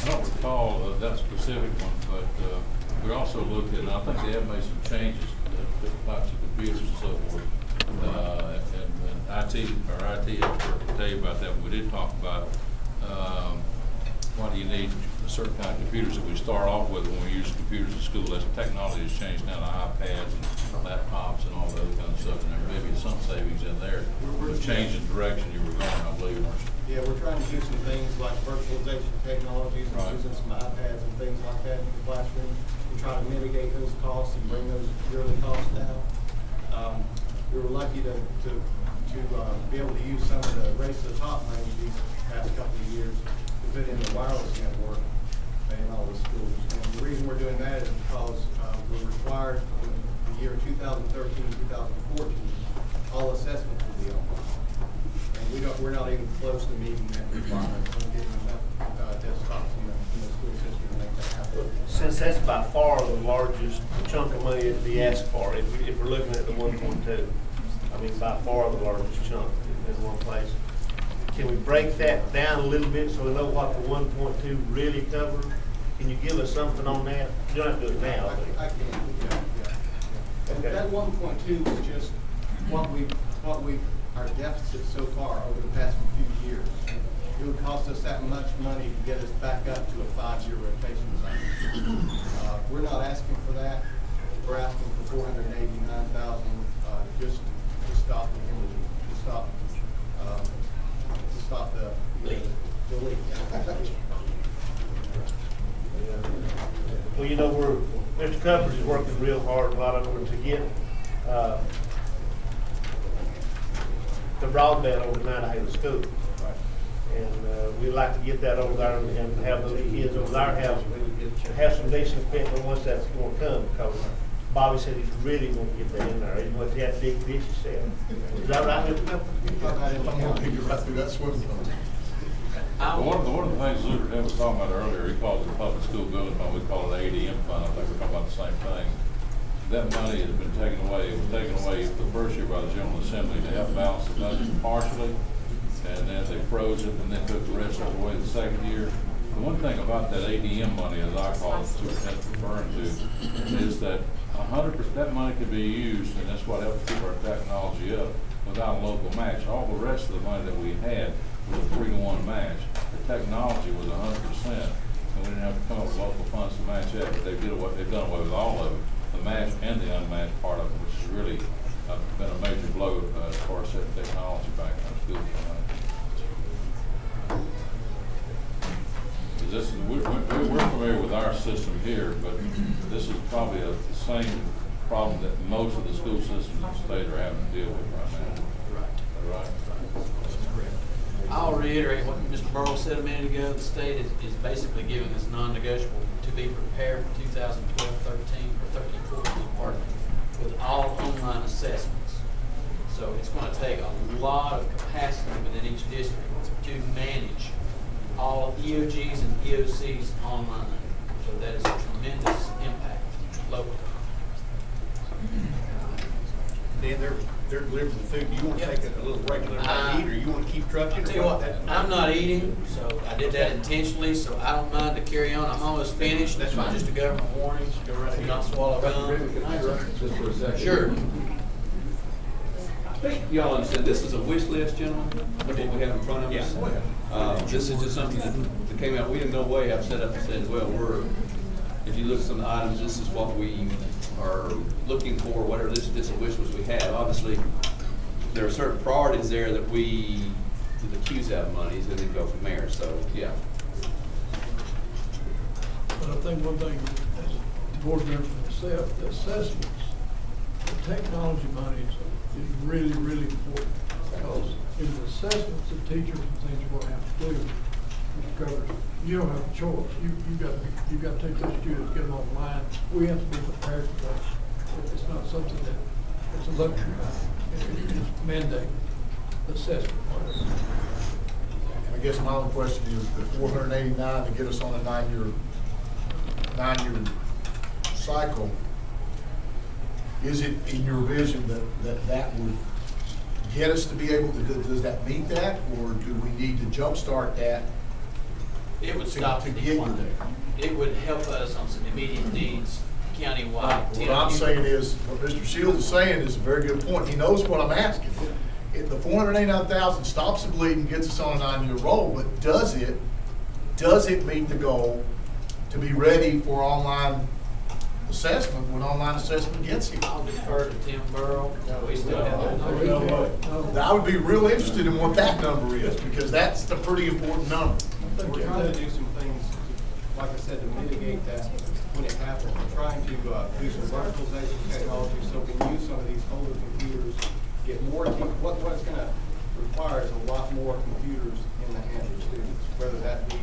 Speaker 1: I don't recall that specific one, but we also looked at, and I think they have made some changes to different types of computers and so forth. And IT expert can tell you about that, but we did talk about why do you need certain kind of computers that we start off with when we use computers in school. As technology has changed now to iPads and laptops and all that kind of stuff, and there may be some savings in there. We're changing direction you were going, I believe, weren't you?
Speaker 11: Yeah, we're trying to do some things like virtualization technologies, and
Speaker 1: Right.
Speaker 11: using some iPads and things like that in the classroom, and try to mitigate those costs and bring those yearly costs down. We were lucky to be able to use some of the Race to the Top money these past couple of years to put in the wireless network in all the schools. And the reason we're doing that is because we're required in the year 2013, 2014, all assessments will be online. And we're not even close to meeting that requirement. We're getting enough desktops in the school system to make that happen.
Speaker 6: Since that's by far the largest chunk of money to be asked for, if we're looking at the 1.2, I mean, by far the largest chunk in one place. Can we break that down a little bit so we know what the 1.2 really covers? Can you give us something on that? You don't have to do it now.
Speaker 11: I can, yeah.
Speaker 6: Okay.
Speaker 11: That 1.2 was just our deficit so far over the past few years. It would cost us that much money to get us back up to a 5-year rotation cycle. We're not asking for that. We're asking for $489,000 just to stop the hemorrhaging, to stop the leak.
Speaker 6: Well, you know, Mr. Cuppers is working real hard, a lot of them, to get the broadband over to Mount Highlands School. And we'd like to get that over there and have those kids over there have some decent equipment once that's going to come, because Bobby said he's really going to get that in there, even with that big ditch he said. Is that right, Mr. Cuppers?
Speaker 8: I'm gonna take you right through that swimming pool.
Speaker 1: One of the things Superintendent was talking about earlier, he calls it public school building fund, we call it ADM fund, I think we're talking about the same thing. That money has been taken away the first year by the General Assembly to help balance the budget partially, and then they froze it, and then took the rest of it away the second year. The one thing about that ADM money, as I call it, Superintendent referring to, is that 100% that money could be used, and that's what helps keep our technology up, without a local match. All the rest of the money that we had was a 3-to-1 match. The technology was 100%, and we didn't have to come up with local funds to match that, but they've done away with all of it, the match and the unmatched part of it, which has really been a major blow as far as setting technology back in our schools. We're familiar with our system here, but this is probably the same problem that most of the school systems in the state are having to deal with right now. Right.
Speaker 5: I'll reiterate what Mr. Burrow said a minute ago. The state is basically giving us non-negotiable to be prepared for 2012-13, with all online assessments. So it's going to take a lot of capacity within each district to manage all EOGs and EOCs online. So that is a tremendous impact locally.
Speaker 2: Dan, they're delivering food. Do you want to take a little break and let them eat, or you want to keep trucking?
Speaker 5: Tell you what, I'm not eating, so I did that intentionally, so I don't mind to carry on. I'm almost finished.
Speaker 2: That's fine.
Speaker 5: Just a government warning.
Speaker 2: Go right ahead.
Speaker 5: Do not swallow gum.
Speaker 7: Can I interrupt just for a second?
Speaker 5: Sure.
Speaker 7: I think y'all understand, this is a wish list, gentlemen, what we have in front of us. This is just something that came out, we in no way have set up and said, well, if you look at some of the items, this is what we are looking for, whatever this is a wish list we have. Obviously, there are certain priorities there that we accuse out of monies and then go from there, so, yeah.
Speaker 10: But I think one thing, as the board member myself, the assessments, the technology money is really, really important. Because in the assessments, the teachers and things are gonna have to do, Mr. Covers, you don't have a choice. You got to take those students, get them online. We have to be prepared for that. It's not something that, it's a luxury. It's mandated, the assessment part.
Speaker 8: I guess my only question is the 489 to get us on a nine-year cycle, is it in your vision that would get us to be able to, does that meet that, or do we need to jumpstart that?
Speaker 5: It would stop
Speaker 8: to
Speaker 5: the
Speaker 8: get you
Speaker 5: decline.
Speaker 8: there?
Speaker 5: It would help us on some immediate needs countywide.
Speaker 8: What I'm saying is, what Mr. Shields is saying is a very good point. He knows what I'm asking. If the 489,000 stops the bleeding, gets us on a 9-year roll, but does it meet the goal to be ready for online assessment when online assessment gets here?
Speaker 5: I'll defer to Tim Burrow. We still have that.
Speaker 8: I would be real interested in what that number is, because that's a pretty important number.
Speaker 11: We're trying to do some things, like I said, to mitigate that when it happens. We're trying to do some virtualization technology so we can use some of these older computers, get more, what it's going to require is a lot more computers in the hands of students, whether that be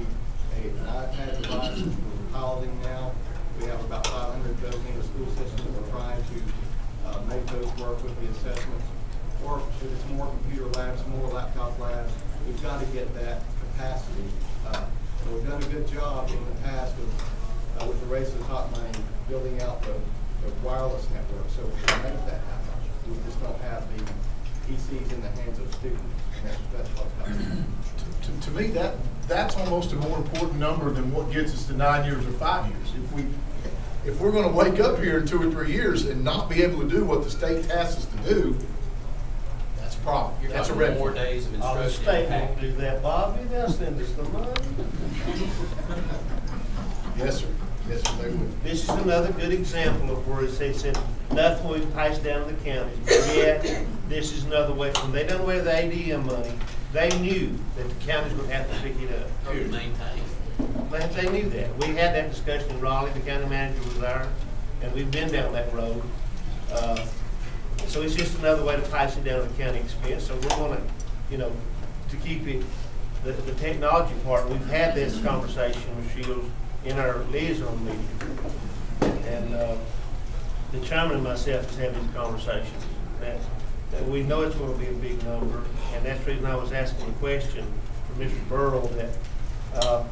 Speaker 11: an iPad device, which we're piloting now. We have about 500 of those in the school system. We're trying to make those work with the assessments. Or if it's more computer labs, more laptop labs, we've got to get that capacity. So we've done a good job in the past of, with the race to the top money, building out the wireless network so we can make that happen. We just don't have the PCs in the hands of students. And that's what's happening.
Speaker 8: To me, that's almost a more important number than what gets us to 9 years or 5 years. If we're going to wake up here in 2 or 3 years and not be able to do what the state asks us to do, that's a problem.
Speaker 5: You're
Speaker 8: That's a
Speaker 5: talking
Speaker 8: red
Speaker 5: more
Speaker 8: flag.
Speaker 5: days of
Speaker 6: Oh, the
Speaker 5: instruction.
Speaker 6: state won't do that, Bobby, they'll send us the money.
Speaker 8: Yes, sir. Yes, sir, they would.
Speaker 6: This is another good example of where they said, nothing we pass down to the counties, but yet, this is another way, when they done away with the ADM money, they knew that the counties would have to pick it up.
Speaker 5: To maintain.
Speaker 6: They knew that. We had that discussion in Raleigh, the county manager was there, and we've been down that road. So it's just another way to pass it down to the county expense, so we're gonna, to keep it, the technology part, we've had this conversation with Shields in our liaison meeting. And the chairman and myself has had these conversations, that we know it's gonna be a big number, and that's the reason I was asking the question for Mr. Burrow, that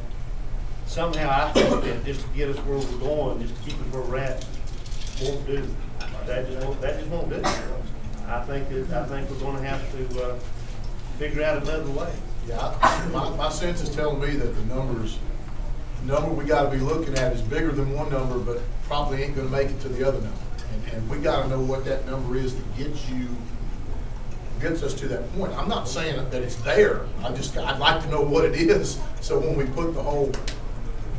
Speaker 6: somehow I think that just to get us where we're going, just to keep us where we're at, won't do. That just won't do. I think we're gonna have to figure out another way.
Speaker 8: Yeah, my sense is telling me that the number we gotta be looking at is bigger than one number, but probably ain't gonna make it to the other number. And we gotta know what that number is that gets us to that point. I'm not saying that it's there. I'd like to know what it is, so when we put the whole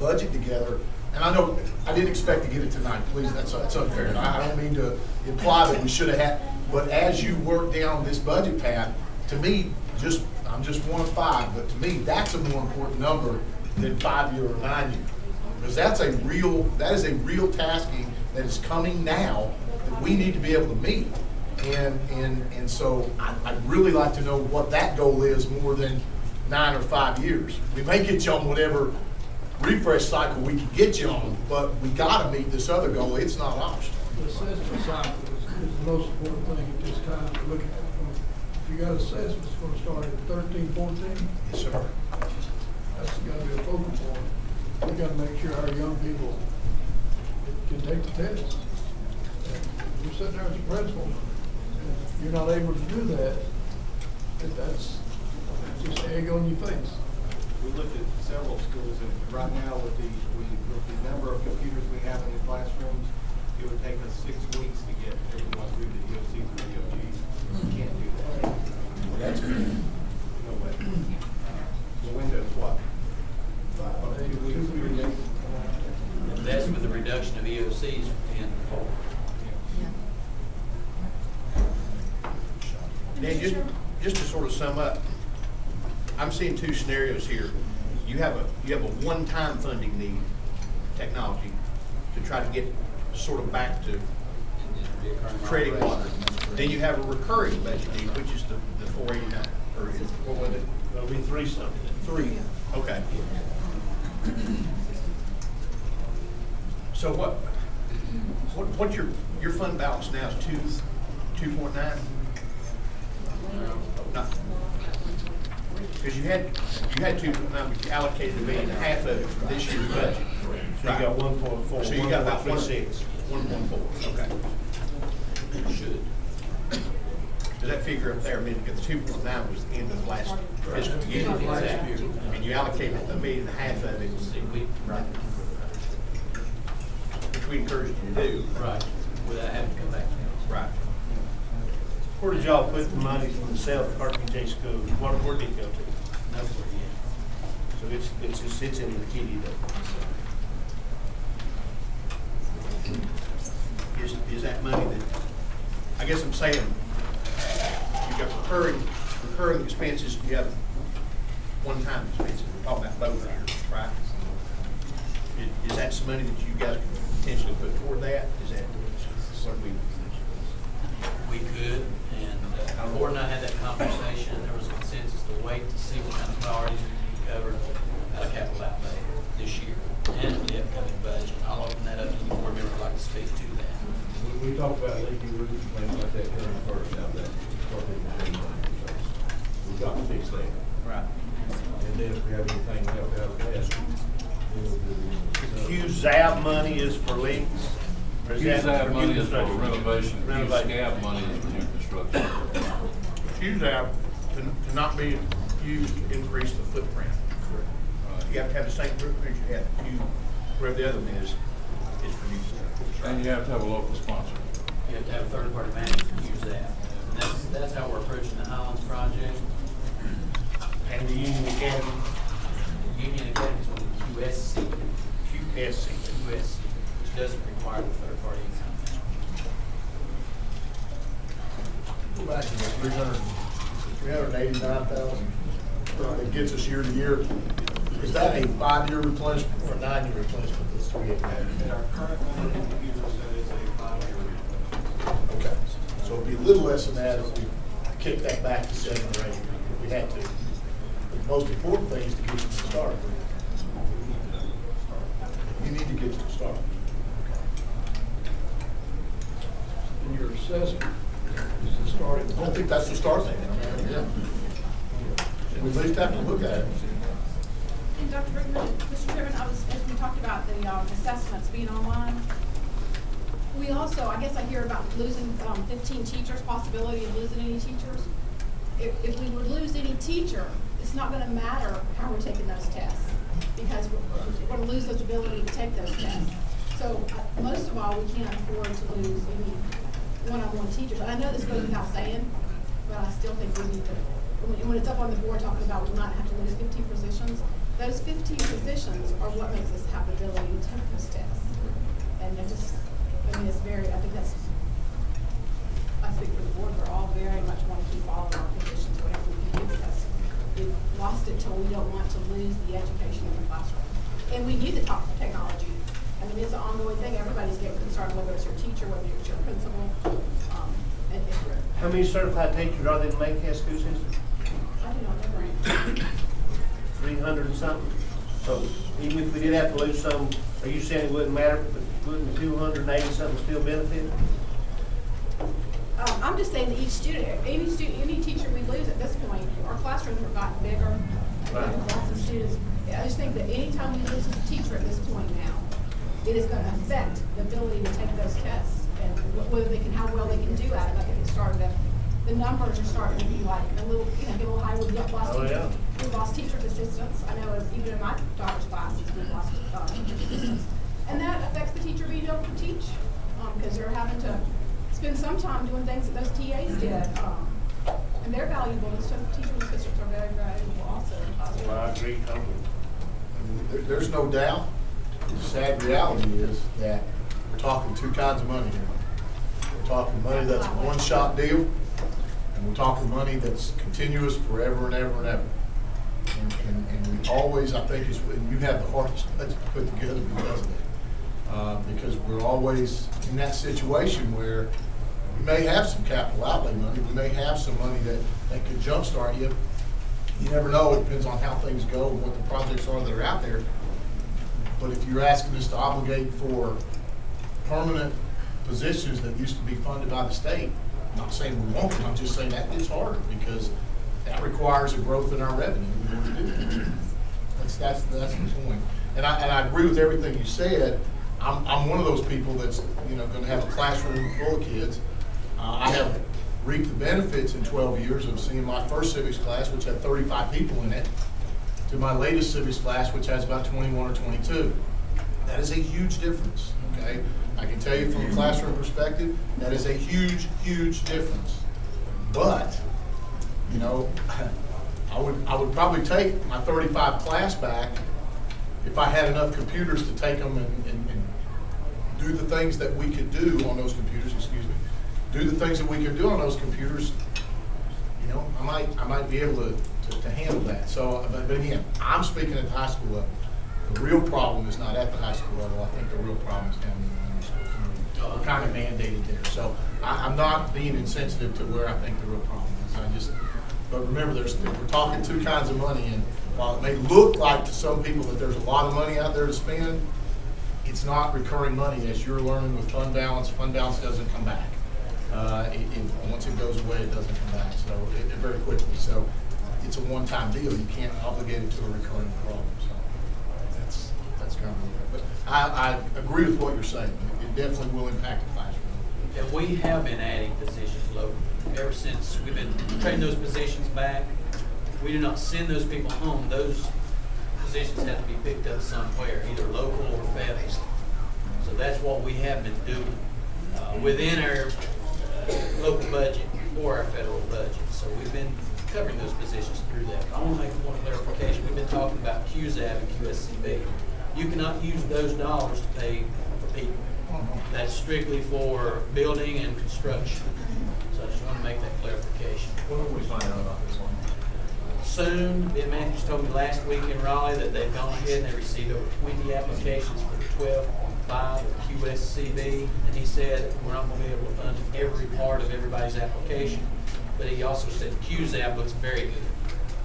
Speaker 8: budget together, and I know I didn't expect to get it tonight, please, that's unfair. And I don't mean to imply that we should have had, but as you work down this budget path, to me, I'm just one of 5, but to me, that's a more important number than 5-year or 9-year. Because that is a real tasking that is coming now that we need to be able to meet. And so I'd really like to know what that goal is more than 9 or 5 years. We may get you on whatever refresh cycle we can get you on, but we gotta meet this other goal. It's not optional.
Speaker 10: The assessment cycle is the most important thing at this time to look at. If you got assessments, it's gonna start at 13, 14.
Speaker 8: Yes, sir.
Speaker 10: That's gotta be a focal point. We gotta make sure our young people can take the test. You're sitting there as a principal, and if you're not able to do that, that's just egg on your face.
Speaker 11: We looked at several schools, and right now with the number of computers we have in the classrooms, it would take us 6 weeks to get everyone through the EOCs and EOGs. We can't do that.
Speaker 8: Well, that's good.
Speaker 11: No way. The window's what? 2 weeks, 3 days?
Speaker 5: That's with the reduction of EOCs from 10 to 4.
Speaker 2: Dan, just to sort of sum up, I'm seeing 2 scenarios here. You have a one-time funding need, technology. try to get sort of back to treading water. Then you have a recurring budget need, which is the 489, or is, what was it?
Speaker 6: It'll be 3 something.
Speaker 2: 3, okay. So what's your fund balance now is 2.9? Because you had 2.9, but you allocated $1.5 million of it for this year's budget.
Speaker 6: So you got 1.4.
Speaker 2: So you got about
Speaker 6: 1.36.
Speaker 2: 1.4, okay.
Speaker 5: Should.
Speaker 2: Does that figure up there, I mean, because 2.9 was the end of last fiscal year. And you allocated $1.5 million of it. Right. Which we encourage you to do.
Speaker 5: Right, without having to come back to council.
Speaker 2: Right.
Speaker 6: Where did y'all put the money from the sale of RPJ school? Where did it go to?
Speaker 5: Nowhere yet.
Speaker 6: So it just sits in the kitty though.
Speaker 2: Is that money that, I guess I'm saying, you've got recurring expenses, you have one-time expenses, we're talking about both here, right? Is that some money that you guys could potentially put toward that? Is that what
Speaker 5: We could, and our board and I had that conversation, there was a consensus to wait to see what kind of priorities we could cover out of capital outlay this year and for the upcoming budget. I'll open that up to any board member who'd like to speak to that.
Speaker 13: We talked about leaky roofs and things like that coming first out there. We've got to fix that.
Speaker 2: Right.
Speaker 13: And then if we have anything left out of that, then we'll do it.
Speaker 6: QZAB money is for leaks? Or is that
Speaker 1: QZAB money
Speaker 6: new
Speaker 1: is for
Speaker 6: construction?
Speaker 1: renovation,
Speaker 6: Renovation.
Speaker 1: QZAB money is for new construction.
Speaker 2: QZAB to not be used to increase the footprint. You have to have the same footprint you have to wherever the other one is for new construction.
Speaker 1: And you have to have a local sponsor.
Speaker 5: You have to have a third-party manager to use that. And that's how we're approaching the Highlands project.
Speaker 6: And the Union Academy?
Speaker 5: Union Academy is on the QSC,
Speaker 2: QSC.
Speaker 5: which doesn't require the third-party income.
Speaker 8: Go back to the 389,000, it gets us year to year. Is that a 5-year replenishment or a 9-year replenishment, this 389?
Speaker 11: In our current number, we usually say it's a 5-year replenishment.
Speaker 8: Okay, so it'd be a little less than that if we kick that back to 7 or 8, if we had to. But the most important thing is to get you to start. You need to get to the start.
Speaker 10: And your assessment is the starting.
Speaker 8: I don't think that's the start thing, I mean, yeah. We at least have to look at it.
Speaker 14: And Dr. Rickman, Mr. Chairman, as we talked about the assessments being online, we also, I guess I hear about losing 15 teachers, possibility of losing any teachers. If we would lose any teacher, it's not going to matter how we're taking those tests, because we're going to lose those ability to take those tests. So most of all, we can't afford to lose any one-on-one teachers. And I know this goes without saying, but I still think we need to, when it's up on the board talking about we might have to lose 15 positions, those 15 positions are what makes us have the ability to take those tests. And it's just, I mean, it's very, I think that's, I speak for the board, we're all very much want to keep all of our positions, whatever we can do, because we've lost it till we don't want to lose the education in the classroom. And we need the technology. I mean, it's an ongoing thing. Everybody's getting concerned, whether it's your teacher, whether it's your principal.
Speaker 6: How many certified teachers are there in the Macon school system?
Speaker 14: I do not know.
Speaker 6: 300 and something. So even if we did have to lose some, are you saying it wouldn't matter, but wouldn't 280 something still benefit?
Speaker 14: I'm just saying that each student, any teacher we lose at this point, our classrooms have gotten bigger.
Speaker 6: Right.
Speaker 14: Lots of students. I just think that anytime we lose a teacher at this point now, it is going to affect the ability to take those tests and whether they can, how well they can do at it. I think it's starting to, the numbers are starting to be like a little, get a little high. We've lost teachers. We've lost teachers assistants. I know even in my daughter's classes, we've lost teachers assistants. And that affects the teacher being able to teach because they're having to spend some time doing things that those TAs did. And they're valuable. And so teachers assistants are very valuable also.
Speaker 6: Well, I agree totally.
Speaker 8: There's no doubt. The sad reality is that we're talking two kinds of money here. We're talking money that's a one-shot deal, and we're talking money that's continuous forever and ever and ever. And we always, I think, and you have the hardest budget put together because of it. Because always in that situation where we may have some capital outlay money, we may have some money that could jumpstart you. You never know, it depends on how things go and what the projects are that are out there. But if you're asking us to obligate for permanent positions that used to be funded by the state, I'm not saying we won't, I'm just saying that is harder because that requires a growth in our revenue in order to do that. That's the point. And I agree with everything you said. I'm one of those people that's going to have a classroom full of kids. I have reaped the benefits in 12 years of seeing my first civics class, which had 35 people in it, to my latest civics class, which has about 21 or 22. That is a huge difference, okay? I can tell you from a classroom perspective, that is a huge, huge difference. But, I would probably take my 35 class back if I had enough computers to take them and do the things that we could do on those computers, do the things that we could do on those computers, I might be able to handle that. So, but again, I'm speaking at the high school level. The real problem is not at the high school level. I think the real problem is down in the elementary school. We're kind of mandated there. So I'm not being insensitive to where I think the real problem is. But remember, we're talking two kinds of money, and while it may look like to some people that there's a lot of money out there to spend, it's not recurring money. As you're learning with fund balance doesn't come back. Once it goes away, it doesn't come back. So very quickly. So it's a one-time deal. You can't obligate it to a recurring problem. So that's kind of what. But I agree with what you're saying. It definitely will impact the classroom.
Speaker 5: And we have been adding positions locally. Ever since we've been trading those positions back, we do not send those people home. Those positions have to be picked up somewhere, either local or federal. So that's what we have been doing within our local budget or our federal budget. So we've been covering those positions through that. I want to make one clarification. We've been talking about QZAB and QSCB. You cannot use those dollars to pay for people. That's strictly for building and construction. So I just want to make that clarification.
Speaker 13: When will we find out about this one?
Speaker 5: Soon. Ben Matthews told me last week in Raleigh that they've gone ahead and they received over 20 applications for the 12.5 or QSCB. And he said we're not going to be able to fund every part of everybody's application. But he also said QZAB looks very good.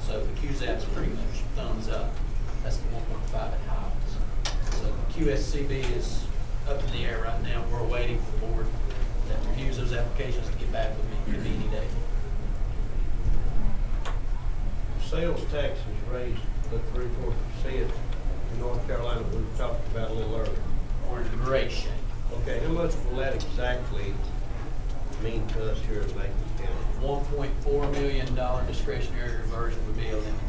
Speaker 5: So the QZAB's pretty much thumbs up. That's the 1.5 at Highlands. So the QSCB is up in the air right now. We're waiting for the board that reviews those applications to get back with me. Could be any day.
Speaker 6: Sales tax is raised to 3-4% in North Carolina, we talked about a little earlier.
Speaker 5: We're in great shape.
Speaker 6: Okay, how much will that exactly mean to us here in Macon County?
Speaker 5: $1.4 million discretionary reversion would be eliminated.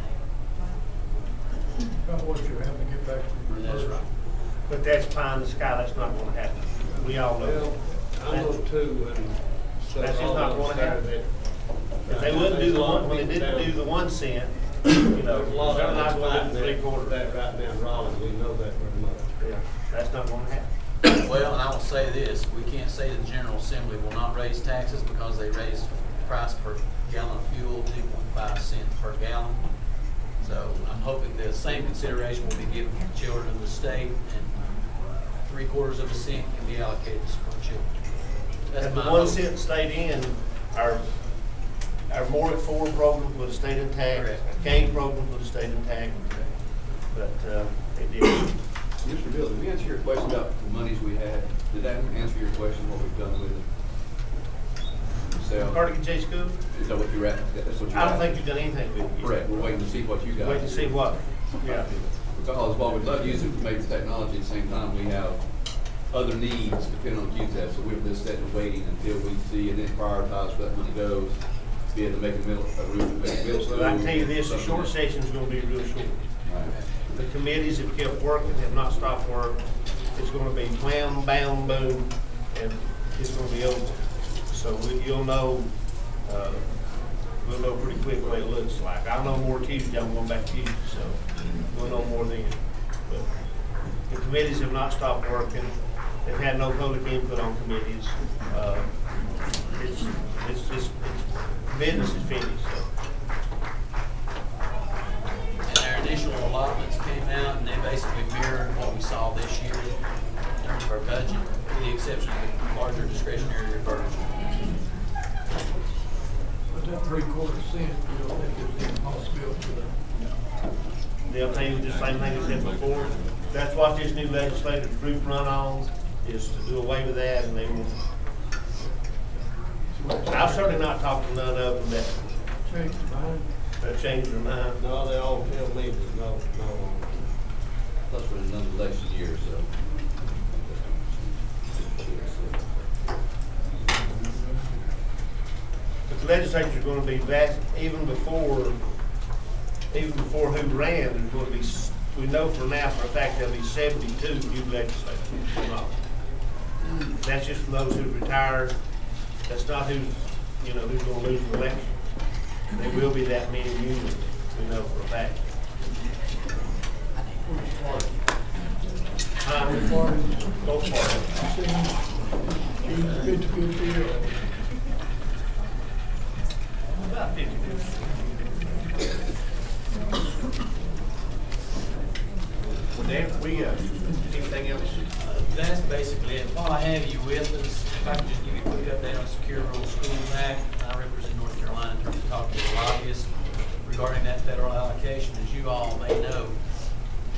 Speaker 10: About what you're having to get back from your
Speaker 5: That's right.
Speaker 6: But that's pie in the sky, that's not gonna happen. We all know.
Speaker 15: Well, I know too, and so
Speaker 6: That's just
Speaker 15: all
Speaker 6: not
Speaker 15: of
Speaker 6: gonna
Speaker 15: us
Speaker 6: happen.
Speaker 15: there
Speaker 6: If they wouldn't do the one, when they didn't do the 1 cent, you know,
Speaker 15: there's a lot
Speaker 6: they're
Speaker 15: of
Speaker 6: not
Speaker 15: us
Speaker 6: gonna
Speaker 15: fighting
Speaker 6: do
Speaker 15: that,
Speaker 6: 3/4.
Speaker 15: that right now in Raleigh, we know that very much.
Speaker 6: Yeah, that's not gonna happen.
Speaker 5: Well, and I will say this, we can't say the General Assembly will not raise taxes because they raised price per gallon of fuel 2.5 cents per gallon. So I'm hoping the same consideration will be given for the children of the state, and 3/4 cent can be allocated to support children. That's
Speaker 6: If
Speaker 5: my
Speaker 6: the 1
Speaker 5: hope.
Speaker 6: cent stayed in, our More at 4 program would have stayed intact,
Speaker 5: Correct.
Speaker 6: our Kane program would have stayed intact, but it didn't.
Speaker 7: Mr. Bill, did we answer your question about the monies we had? Did that answer your question, what we've done with it? So,
Speaker 6: Cardigan J School,
Speaker 7: is that what you're at? That's what you're
Speaker 6: I don't
Speaker 7: at?
Speaker 6: think you've done anything with it.
Speaker 7: Correct, we're waiting to see what you guys.
Speaker 6: Wait to see what, yeah.
Speaker 7: Because while we'd love to use information technology, at the same time, we have other needs depending on QTAP, so we're just sitting and waiting until we see and then prioritize where that money goes, be able to make a middle school.
Speaker 6: Well, I can tell you this, the short session's gonna be real short.
Speaker 7: Right.
Speaker 6: The committees have kept working, have not stopped work. It's gonna be wham, bam, boom, and it's gonna be over. So you'll know, we'll know pretty quick what it looks like. I'll know more Tuesday, I'm going back Tuesday, so we'll know more then. But the committees have not stopped working. They've had no public input on committees. Business is finished, so.
Speaker 5: And our initial allotments came out, and they basically mirrored what we saw this year in terms of our budget. with the exception of the larger discretionary refurbishment.
Speaker 10: But that 3/4 cent, you don't think there's any possibility for that?
Speaker 6: They'll tell you the same thing I said before. That's what this new legislative group run on, is to do away with that, and they will. I've certainly not talked to none of them that
Speaker 10: Change your mind.
Speaker 6: changed their mind.
Speaker 15: No, they all tell me that no.
Speaker 7: Plus we're in another election year, so.
Speaker 6: But the legislature's gonna be vast, even before who ran, there's gonna be, we know for now for a fact there'll be 72 new legislators. That's just from those who retired. That's not who's gonna lose the election. There will be that many new ones, we know for a fact. Both parties.
Speaker 10: Either 50-50 or
Speaker 6: About 50-50.
Speaker 2: Well, Dan, anything else?
Speaker 5: That's basically it. While I have you with us, if I could just give you a quick update on Secure Rural Schools Act. I represent North Carolina in terms of talking to the lobbyists regarding that federal allocation. As you all may know,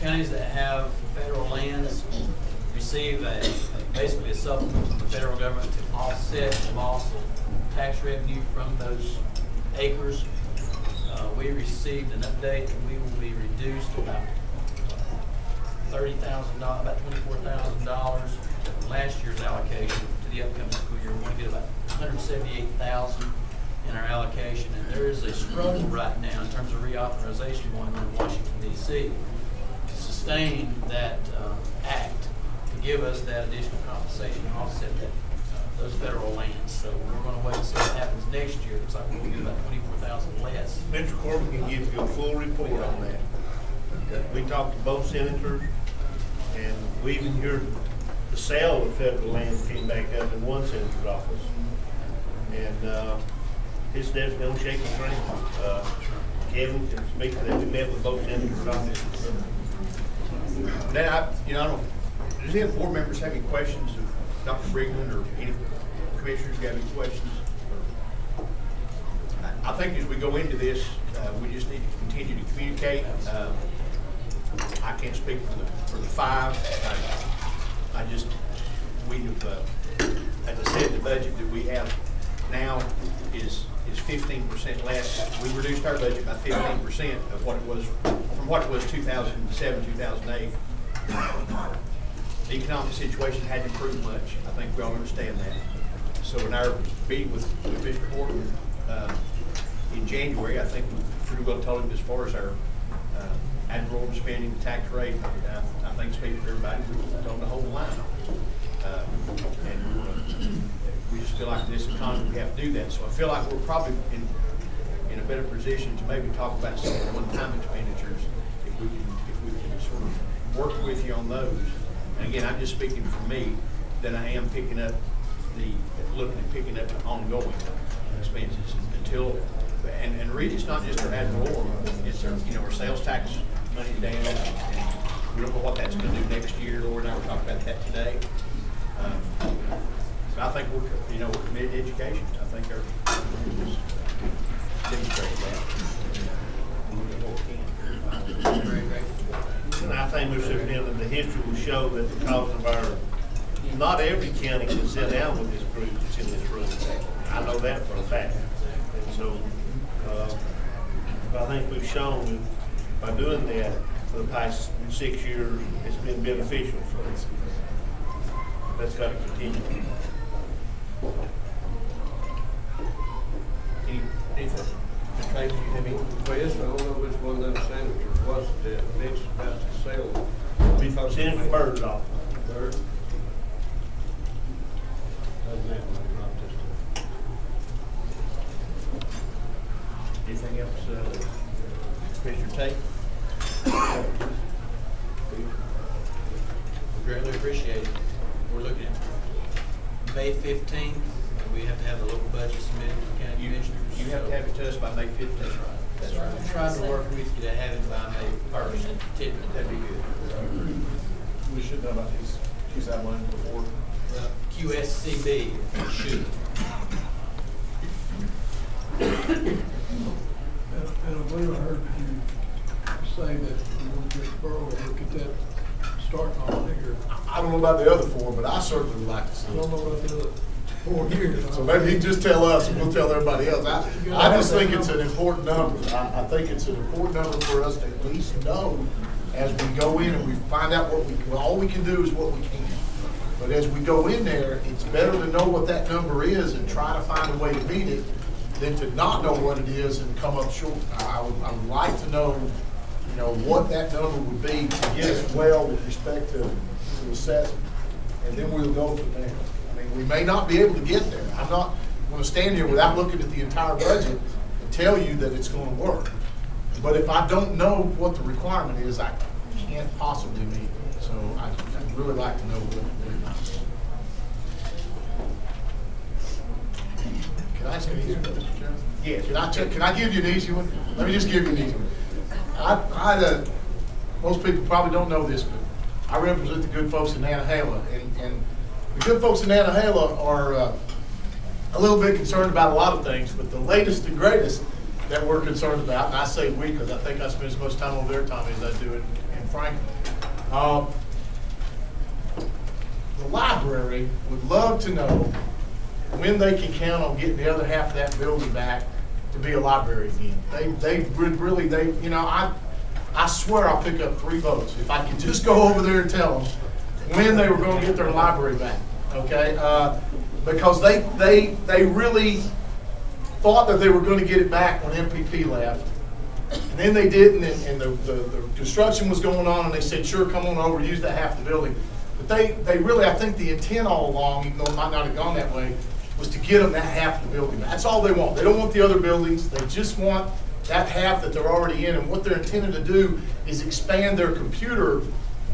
Speaker 5: counties that have federal lands receive basically a supplement from the federal government to offset the loss of tax revenue from those acres. We received an update that we will be reduced to about $30,000, about $24,000 from last year's allocation to the upcoming school year. We want to get about $178,000 in our allocation, and there is a struggle right now in terms of reauthorization going on in Washington, D.C. to sustain that act to give us that additional compensation to offset those federal lands. So we're going to wait and see what happens next year. Looks like we'll get about $24,000 less.
Speaker 6: Mr. Corbin can give you a full report on that. We talked to both senators, and we even heard the sale of federal land came back up in one senator's office. And his desk don't shake the train. Kevin can speak to that. We met with both senators' offices.
Speaker 2: Then I don't know, does any of the board members have any questions of Dr. Brigman or any commissioners have any questions? I think as we go into this, we just need to continue to communicate. I can't speak for the five. We have, as I said, the budget that we have now is 15% less. We reduced our budget by 15% of what it was, from what it was 2007, 2008. The economic situation hadn't improved much. I think we all understand that. So in our meeting with Mr. Horton in January, I think we pretty well told him as far as our ad valorem spending, the tax rate, I think speaking for everybody, we're on the whole line. And we just feel like this economy, we have to do that. So I feel like we're probably in a better position to maybe talk about some of the one-time expenditures if we can sort of work with you on those. And again, I'm just speaking for me, that I am looking at picking up the ongoing expenses until, and really it's not just our ad valorem, it's our sales tax money down, and we don't know what that's going to do next year. Lord and I were talking about that today. So I think we're committed to education. I think our demonstrate that.
Speaker 6: And I think, Mr. Superintendent, the history will show that because of not every county can sit down with this group that's in this room. I know that for a fact. And so, I think we've shown that by doing that for the past 6 years, it's been beneficial. So that's got to continue.
Speaker 2: Anything? Mr. Davis, you have any?
Speaker 15: Well, yes, I don't know which one of them senators was that mentioned about the sale.
Speaker 6: Senator Bird's office.
Speaker 15: Bird? Doesn't have one, not just
Speaker 2: Anything else, Commissioner Tate?
Speaker 5: We greatly appreciate it. We're looking at May 15th, and we have to have the local budget submitted to the county commissioners.
Speaker 2: You have to have it to us by May 15th.
Speaker 5: That's right. I'm trying to work with you to have it by May 1st. Typically, that'd be good.
Speaker 13: We should know about these outlined before.
Speaker 5: Well, QSCB, it should.
Speaker 10: And I believe I heard you say that you want to get Borough to look at that starting on figure.
Speaker 8: I don't know about the other four, but I certainly would like to see
Speaker 10: I
Speaker 8: it.
Speaker 10: don't know about the other 4 years.
Speaker 8: So maybe he can just tell us and we'll tell everybody else. I just think it's an important number. I think it's an important number for us to at least know as we go in and we find out all we can do is what we can. But as we go in there, it's better to know what that number is and try to find a way to meet it than to not know what it is and come up short. I would like to know, what that number would be to get us well with respect to assessment. And then we'll go from there. I mean, we may not be able to get there. I'm not going to stand here without looking at the entire budget and tell you that it's going to work. But if I don't know what the requirement is, I can't possibly meet it. So I'd really like to know what it is. Can I ask an easy one, Mr. Chairman? Yes. Can I give you an easy one? Let me just give you an easy one. Most people probably don't know this, but I represent the good folks in Nantahala, and the good folks in Nantahala are a little bit concerned about a lot of things, but the latest and greatest that we're concerned about, and I say we because I think I spend as much time over there, Tommy, as I do in Franklin. The library would love to know when they can count on getting the other half of that building back to be a library again. They would really, I swear I'll pick up 3 votes if I could just go over there and tell them when they were going to get their library back, okay? Because they really thought that they were going to get it back when MPP left, and then they didn't, and the construction was going on, and they said, sure, come on over, use that half the building. But they really, I think the intent all along, even though it might not have gone that way, was to get them that half of the building. That's all they want. They don't want the other buildings. They just want that half that they're already in. And what they're intending to do is expand their computer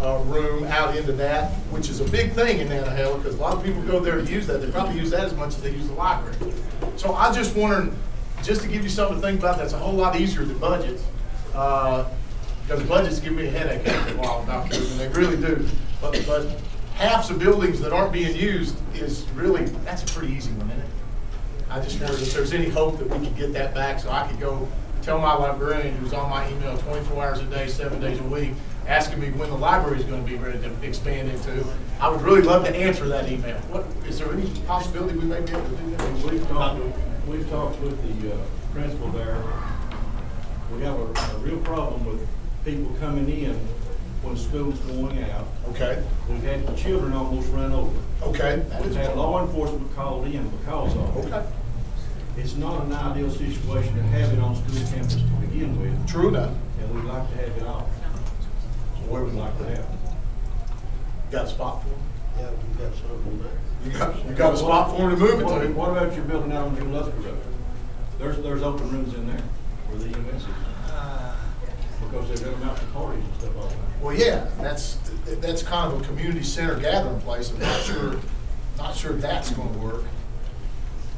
Speaker 8: room out into that, which is a big thing in Nantahala because a lot of people go there to use that. They probably use that as much as they use the library. So I just wondering, just to give you something to think about, that's a whole lot easier than budgets. Because budgets give me a headache after a while about this, and they really do. But halves of buildings that aren't being used is really, that's a pretty easy one, isn't it? I just wondered if there's any hope that we could get that back so I could go tell my librarian who's on my email 24 hours a day, 7 days a week, asking me when the library is going to be ready to expand into. I would really love to answer that email. Is there any possibility we may be able to do that?
Speaker 13: We've talked with the principal there. We have a real problem with people coming in when school's going out.
Speaker 8: Okay.
Speaker 13: We've had children almost run over.
Speaker 8: Okay.
Speaker 13: We've had law enforcement called in because of it.
Speaker 8: Okay.
Speaker 13: It's not an ideal situation to have it on school campus to begin with.
Speaker 8: True enough.
Speaker 13: And we'd like to have it off. So where we'd like to have it.
Speaker 8: Got a spot for him?
Speaker 6: Yeah, we've got something there.
Speaker 8: You got a spot for him to move it to?
Speaker 13: What about your building out on June Luster? There's open rooms in there where the EMS is. Because they've got them out for parties and stuff all the time.
Speaker 8: Well, yeah, that's kind of a community center gathering place. I'm not sure that's going to work.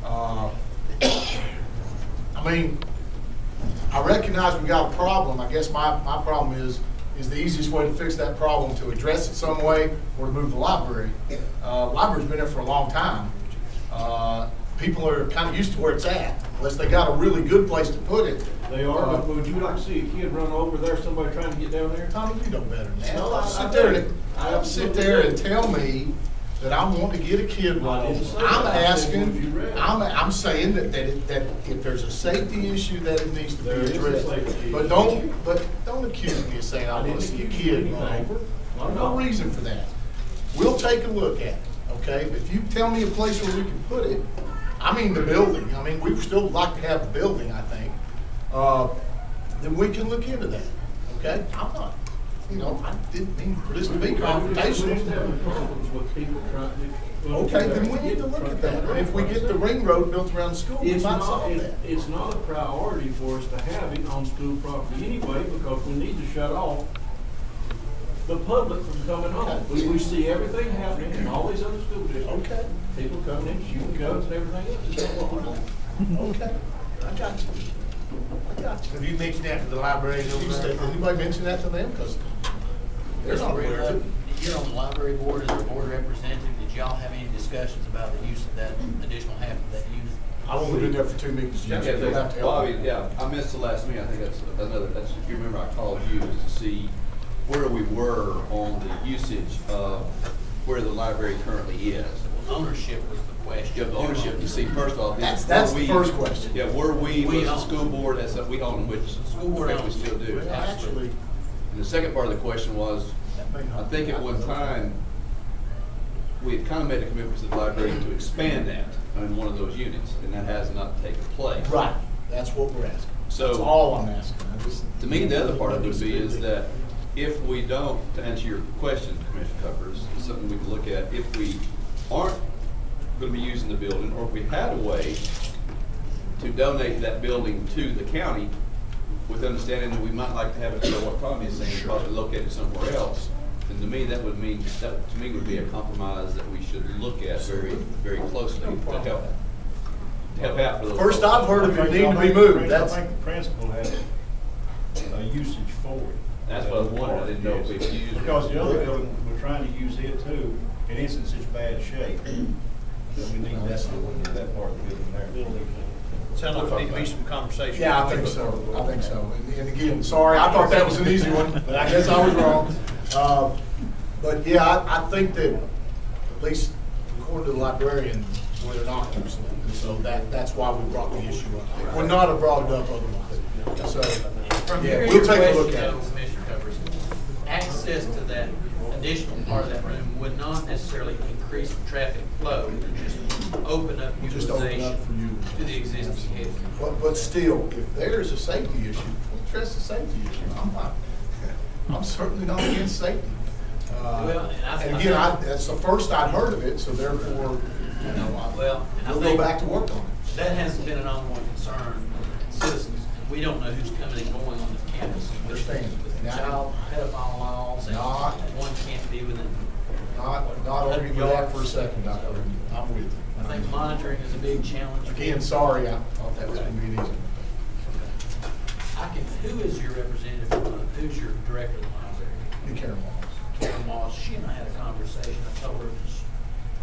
Speaker 8: I mean, I recognize we got a problem. I guess my problem is the easiest way to fix that problem to address it some way or to move the library. Library's been there for a long time. People are kind of used to where it's at, unless they got a really good place to put it.
Speaker 13: They are, but would you like to see a kid run over there, somebody trying to get down there?
Speaker 8: Tommy, you know better than that.
Speaker 13: No,
Speaker 8: I'll sit there and tell me that I want to get a kid run over. I'm saying that if there's a safety issue, that it needs to be addressed. But don't accuse me of saying I want to see a kid run over. No reason for that. We'll take a look at it, okay? If you tell me a place where we can put it, I mean the building. I mean, we still like to have a building, I think. Then we can look into that, okay? I'm not, I didn't mean for this to be confrontational. Okay, then we need to look at that. And if we get the ring road built around the school, we might solve that.
Speaker 13: It's not a priority for us to have it on school property anyway, because we need to shut off the public from coming home. We see everything happening in all these other school districts.
Speaker 8: Okay.
Speaker 13: People coming in, shooting guns and everything else. It's not what we want.
Speaker 8: Okay, I got you.
Speaker 2: Have you mentioned that to the library?
Speaker 8: Did anybody mention that to them? Because they're not aware of it.
Speaker 5: You're on the library board as a board representative. Did y'all have any discussion discussions about the use of that additional half of that unit.
Speaker 8: I've only been there for 2 meetings, Jim, so you'll have to help.
Speaker 7: Bobby, yeah, I missed the last meeting, I think that's another, that's, if you remember, I called you to see where we were on the usage of where the library currently is.
Speaker 5: Ownership was the question.
Speaker 7: You have ownership, you see, first off.
Speaker 8: That's
Speaker 7: were
Speaker 8: the
Speaker 7: we-
Speaker 8: first question.
Speaker 7: Yeah, were we,
Speaker 5: We
Speaker 7: was the
Speaker 5: own.
Speaker 7: school board, as we own, which
Speaker 5: School board
Speaker 7: we
Speaker 5: owns.
Speaker 7: still do.
Speaker 8: Well, actually,
Speaker 7: And the second part of the question was,
Speaker 8: that may not.
Speaker 7: I think at one time, we had kind of made a commitment to the library to expand that in one of those units, and that has not taken place.
Speaker 8: Right, that's what we're asking.
Speaker 7: So-
Speaker 8: That's all I'm asking.
Speaker 7: To me, the other part of it would be is that if we don't, to answer your question, Commissioner Cuppers, is something we can look at, if we aren't gonna be using the building, or if we had a way to donate that building to the county, with understanding that we might like to have it, what Tommy is saying, possibly located somewhere else, then to me, that would mean, that to me would be a compromise that we should look at very, very closely to help out for those.
Speaker 8: First I've heard of it needing to be moved. That's,
Speaker 13: I think the principal had a usage for it.
Speaker 7: That's what I was wondering, I didn't know if we could use it.
Speaker 13: Because the other building, we're trying to use it too, and it's in such bad shape that we need that part of the building there.
Speaker 2: Sounds like there need to be some conversation.
Speaker 8: yeah, I think so. I think so. And again, sorry, I thought that was an easy one, but I guess I was wrong. But yeah, I think that, at least according to the librarian, we're not using it. And so that's why we brought the issue up. Would not have brought it up otherwise. So,
Speaker 5: From
Speaker 8: yeah,
Speaker 5: hearing
Speaker 8: we'll
Speaker 5: your
Speaker 8: take a look
Speaker 5: question,
Speaker 8: at
Speaker 5: though,
Speaker 8: it.
Speaker 5: Commissioner Cuppers, access to that additional part of that room would not necessarily increase the traffic flow, it would just open up
Speaker 8: Just open up
Speaker 5: utilization
Speaker 8: for you.
Speaker 5: to the existing head.
Speaker 8: But still, if there is a safety issue, we'll address the safety issue. I'm certainly not against safety.
Speaker 5: Well, and I
Speaker 8: And
Speaker 5: think-
Speaker 8: again, that's the first I'd heard of it, so therefore, you know,
Speaker 5: Well, and I
Speaker 8: we'll go
Speaker 5: think
Speaker 8: back to work on it.
Speaker 5: that hasn't been an ongoing concern. Citizens, we don't know who's coming and going on the campus. with-
Speaker 8: Understand.
Speaker 5: With
Speaker 8: Now-
Speaker 5: child pedophile laws, and
Speaker 8: Not-
Speaker 5: one can't be within.
Speaker 8: Not arguing with that for a second, Dr. Ruby. I'm with you.
Speaker 5: I think monitoring is a big challenge.
Speaker 8: Again, sorry, I thought that was gonna be an easy.
Speaker 5: Who is your representative, who's your director of the library?
Speaker 8: Be careful.
Speaker 5: Karen Moss, she and I had a conversation, I told her, just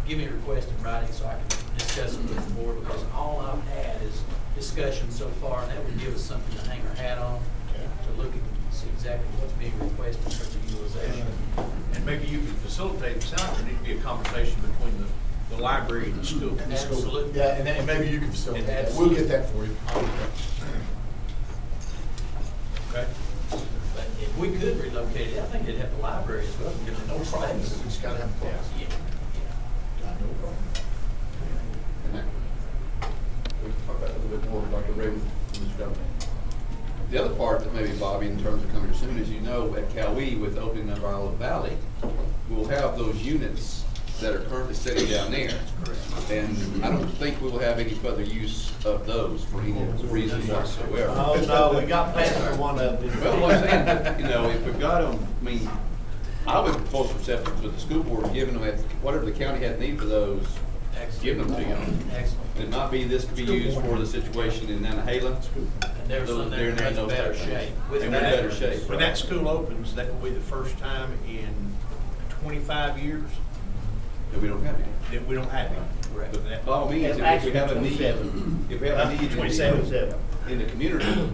Speaker 5: give me a request in writing so I can discuss it with the board, because all I've had is discussion so far, and that would give us something to hang our hat on, to look at, see exactly what's being requested for the utilization.
Speaker 2: And maybe you could facilitate, it sounds like there needs to be a conversation between the library and the school.
Speaker 5: Absolutely.
Speaker 8: Yeah, and maybe you can facilitate that. We'll get that for you.
Speaker 2: Okay?
Speaker 5: But if we could relocate it, I think it'd help the library as well, give them
Speaker 8: No
Speaker 5: more
Speaker 8: problem.
Speaker 5: space.
Speaker 8: We just gotta have a place.
Speaker 5: Yeah.
Speaker 8: No problem.
Speaker 7: And that- we can talk about it a little bit more with Dr. Raymond, Mr. Governor. The other part that maybe, Bobby, in terms of coming soon, as you know, at Cowee, with the opening of our Olive Valley, we'll have those units that are currently sitting down there. And I don't think we will have any further use of those for any reason whatsoever.
Speaker 13: Oh, no, we got past one of them.
Speaker 7: Well, what I'm saying, you know, if we've got them, I mean, I would propose reception to the school board, giving them, whatever the county had need for those, giving them to them.
Speaker 5: Excellent.
Speaker 7: It might be, this could be used for the situation in Highlands.
Speaker 5: And there's some that are in
Speaker 7: They're in
Speaker 5: much
Speaker 7: those
Speaker 5: better
Speaker 7: type things.
Speaker 5: shape. With
Speaker 7: And we're in
Speaker 5: that-
Speaker 7: better shape.
Speaker 2: When that school opens, that will be the first time in 25 years
Speaker 7: That we don't have any.
Speaker 2: that we don't have it.
Speaker 5: Correct.
Speaker 2: But that-
Speaker 7: By all means, if we have a need, if we have a need
Speaker 13: 27.
Speaker 7: in the community,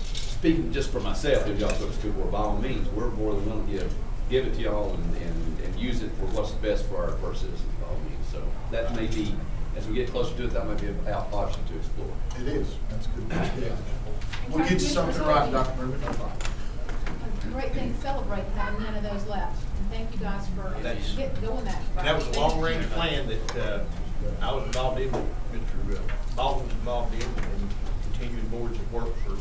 Speaker 7: speaking just for myself, if y'all go to school board, by all means, we're more than willing to give it to y'all and use it for what's best for our citizens, by all means. So that may be, as we get closer to it, that might be an option to explore.
Speaker 8: It is. That's good. Yeah. We'll get you something right, Dr. Ruby. No problem.
Speaker 14: A great thing to celebrate, having none of those left. And thank you guys for
Speaker 2: Thanks.
Speaker 14: getting going that.
Speaker 2: And that was a long-range plan that I was involved in, Mr. Baldwin was involved in, and continuing boards have worked for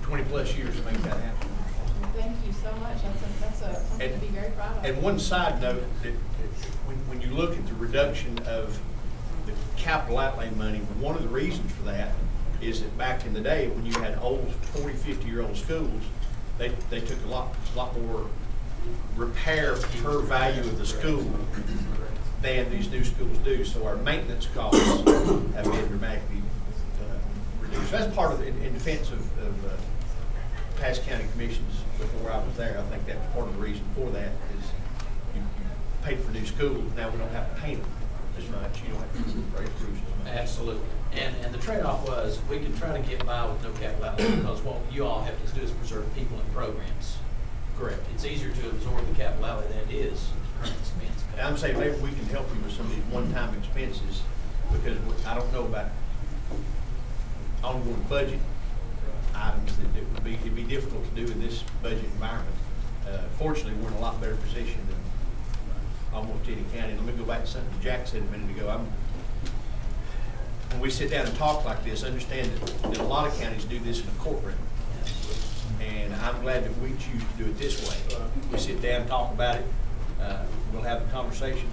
Speaker 2: 20-plus years to make that happen.
Speaker 14: Thank you so much. That's something to be very proud of.
Speaker 2: And one side note, that when you look at the reduction of the capital outlay money, one of the reasons for that is that back in the day, when you had old 40, 50-year-old schools, they took a lot more repair per value of the school than these new schools do. So our maintenance costs have been dramatically reduced. That's part of, in defense of past county commissions before I was there, I think that's part of the reason for that is paid for new schools, now we don't have to paint them as much, you don't have to raise roofs as much.
Speaker 5: Absolutely. And the trade-off was, we can try to get by with no capital outlay, because what you all have to do is preserve people and programs.
Speaker 2: Correct.
Speaker 5: It's easier to absorb the capital outlay than it is current expense.
Speaker 2: And I'm saying maybe we can help you with some of these one-time expenses, because I don't know about ongoing budget items that it'd be difficult to do in this budget environment. Fortunately, we're in a lot better position than almost any county. Let me go back to something Jack said a minute ago. When we sit down and talk like this, understand that a lot of counties do this in a courtroom. And I'm glad that we choose to do it this way. We sit down, talk about it, we'll have a conversation,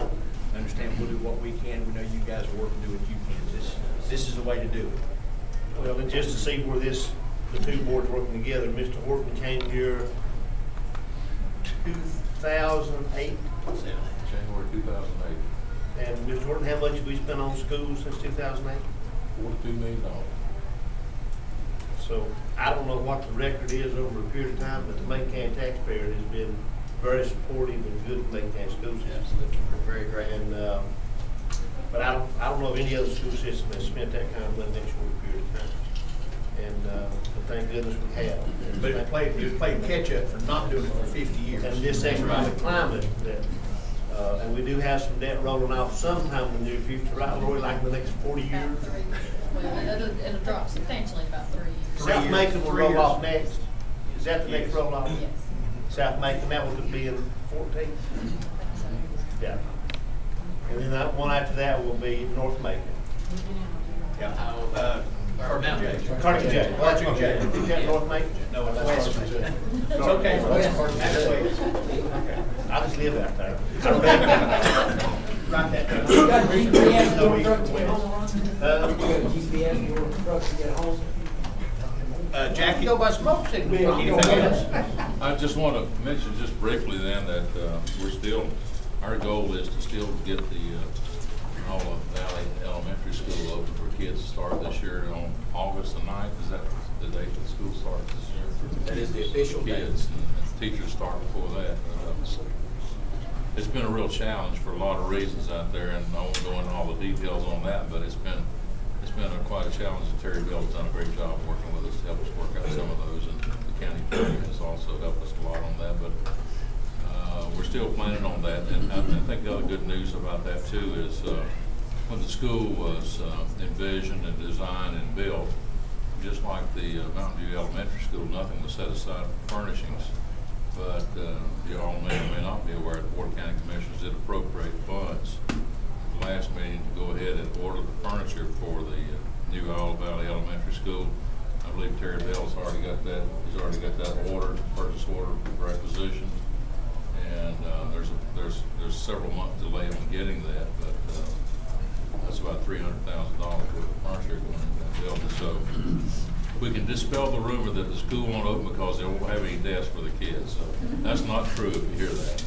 Speaker 2: and understand we'll do what we can. We know you guys are working to do what you can. This is the way to do it.
Speaker 6: Well, and just to see where the two boards working together, Mr. Horton came here 2008.
Speaker 1: January 2008.
Speaker 6: And Mr. Horton, how much have we spent on schools since 2008?
Speaker 1: $42 million.
Speaker 6: So I don't know what the record is over a period of time, but the Macon County taxpayer has been very supportive and good to Macon County school system.
Speaker 5: Absolutely. We're very great.
Speaker 6: And, but I don't know of any other school system that's spent that kind of money in a short period of time. And, but thank goodness we have.
Speaker 2: But it played catch-up for not doing it for 50 years.
Speaker 6: And this economic climate that, and we do have some debt rolling off sometime in the near future, right, Lori, like in the next 40 years?
Speaker 4: About 3 years. Well, it'll drop substantially in about 3 years.
Speaker 6: South Macon will
Speaker 2: 3
Speaker 6: roll
Speaker 2: years.
Speaker 6: off next. Is that the next roll off?
Speaker 4: Yes.
Speaker 6: South Macon, that one could be in 14? Yeah. And then that one after that will be North Macon.
Speaker 2: Yeah.
Speaker 5: Or Mount Jackson.
Speaker 6: Carnegie J. Well, that's J. Is that North Macon?
Speaker 2: No, it's West Macon.
Speaker 6: It's okay. That's West. I just live out there.
Speaker 2: Write that down.
Speaker 3: You got GPS
Speaker 2: No
Speaker 3: your
Speaker 2: east
Speaker 3: truck
Speaker 2: or
Speaker 3: to get
Speaker 2: west.
Speaker 3: home? You got GPS your truck to get home?
Speaker 2: Jackie? Go by smoke signal. Anything else?
Speaker 1: I just want to mention just briefly then that our goal is to still get the Olive Valley Elementary School open for kids to start this year on August the 9th. Is that the date the school starts this year?
Speaker 5: That is the official date.
Speaker 1: Kids and teachers start before that. It's been a real challenge for a lot of reasons out there, and I won't go into all the details on that, but it's been quite a challenge. And Terry Bell's done a great job working with us to help us work out some of those, and the county attorney has also helped us a lot on that. But we're still planning on that, and I think the other good news about that too is when the school was envisioned and designed and built, just like the Mountain View Elementary School, nothing was set aside for furnishings. But you all may or may not be aware, the Board of County Commissioners did appropriate funds at the last meeting to go ahead and order the furniture for the new Olive Valley Elementary School. I believe Terry Bell's already got that. He's already got that ordered, purchase order requisitioned, and there's several month delay on getting that, but that's about $300,000 worth of furniture going into that building. So we can dispel the rumor that the school won't open because they won't have any desks for the kids. So that's not true if you hear that.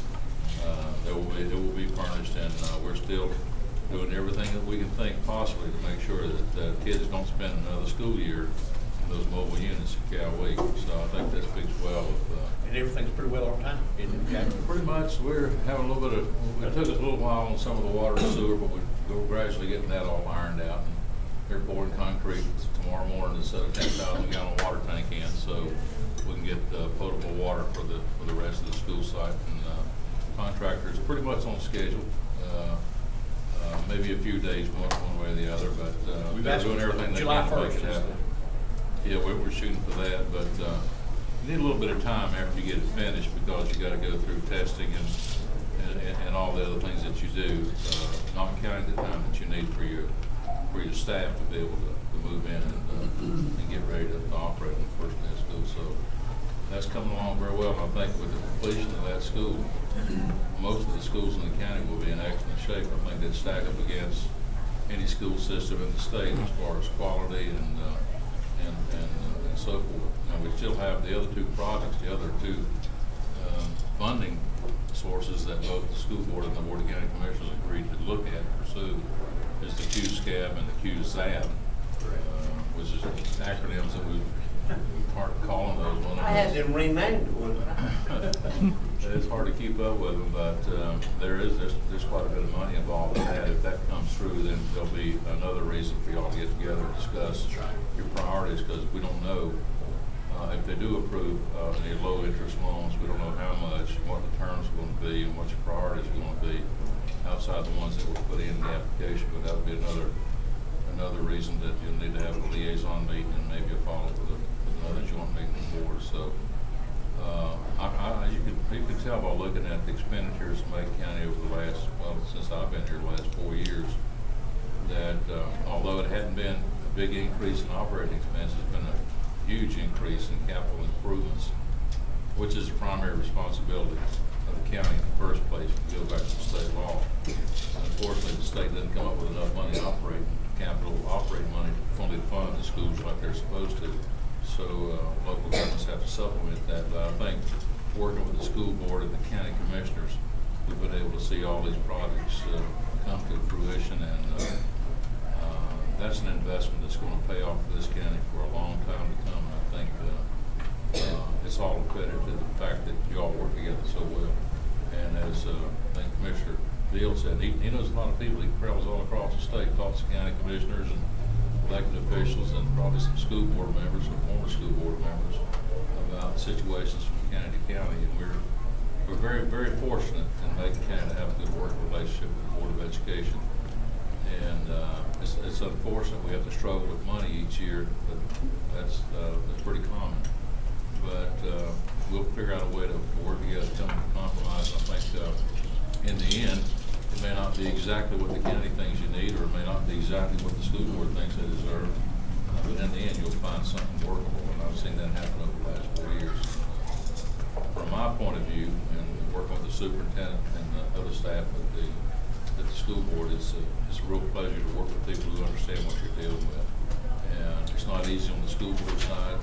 Speaker 1: It will be furnished, and we're still doing everything that we can think possibly to make sure that kids don't spend another school year in those mobile units at Cal Week. So I think that speaks well with.
Speaker 2: And everything's pretty well on time, isn't it, Jack?
Speaker 1: Pretty much. We're having a little bit of. It took us a little while on some of the water and sewer, but we're gradually getting that all ironed out. And they're pouring concrete tomorrow morning to set a 10,000-gallon water tank in, so we can get potable water for the rest of the school site. And contractors pretty much on schedule. Maybe a few days one way or the other, but they're doing everything they can to make it happen. Yeah, we're shooting for that, but you need a little bit of time after you get it finished because you got to go through testing and all the other things that you do, not counting the time that you need for your staff to be able to move in and get ready to operate on the first day of school. So that's coming along very well. And I think with the completion of that school, most of the schools in the county will be in excellent shape. I think they'd stack up against any school system in the state as far as quality and so forth. Now we still have the other two projects, the other two funding sources that both the school board and the Board of County Commissioners agreed to look at and pursue is the QSCAB and the QZAB, which is acronyms that we've hard calling those one.
Speaker 6: I had them renamed one.
Speaker 1: It's hard to keep up with them, but there's quite a bit of money involved in that. If that comes through, then there'll be another reason for y'all to get together and discuss your priorities, because we don't know if they do approve any low interest loans. We don't know how much, what the terms are going to be, and what your priorities are going to be outside the ones that were put in the application. But that would be another reason that you'll need to have a liaison meeting and maybe a follow-up with another joint meeting with the board. So. You can tell by looking at the expenditures in Macon County over the last, well, since I've been here, the last 4 years, that although it hadn't been a big increase in operating expenses, it's been a huge increase in capital improvements, which is the primary responsibility of the county in the first place, if you go back to the state law. Unfortunately, the state doesn't come up with enough money operating money to fully fund the schools like they're supposed to. So local governments have to supplement that. But I think working with the school board and the county commissioners, we've been able to see all these projects come to fruition, and that's an investment that's going to pay off for this county for a long time to come. And I think it's all a credit to the fact that you all work together so well. And as I think Commissioner Deal said, he knows a lot of people. He travels all across the state, talks to county commissioners and elected officials, and probably some school board members or former school board members about situations from county to county. And we're very, very fortunate in Macon County to have a good working relationship with the Board of Education. And it's unfortunate we have to struggle with money each year, but that's pretty common. But we'll figure out a way to work together, come to a compromise. I think in the end, it may not be exactly what the county thinks you need, or it may not be exactly what the school board thinks they deserve. But in the end, you'll find something workable, and I've seen that happen over the last 4 years. From my point of view, and working with the superintendent and the other staff at the school board, it's a real pleasure to work with people who understand what you're dealing with. And it's not easy on the school board side,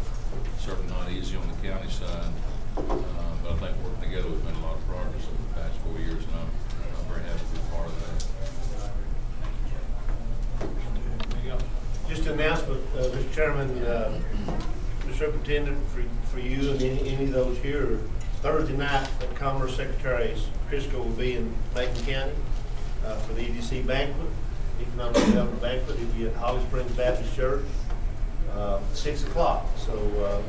Speaker 1: certainly not easy on the county side, but I think working together we've made a lot of progress over the past 4 years, and I'm very happy to be part of that.
Speaker 6: Just an announcement, Mr. Chairman, Mr. Superintendent, for you and any of those here, Thursday night, the Commerce Secretary Crisco will be in Macon County for the EDC banquet, Economic Development Banquet. It'll be at Holly Springs Baptist Church, 6 o'clock. So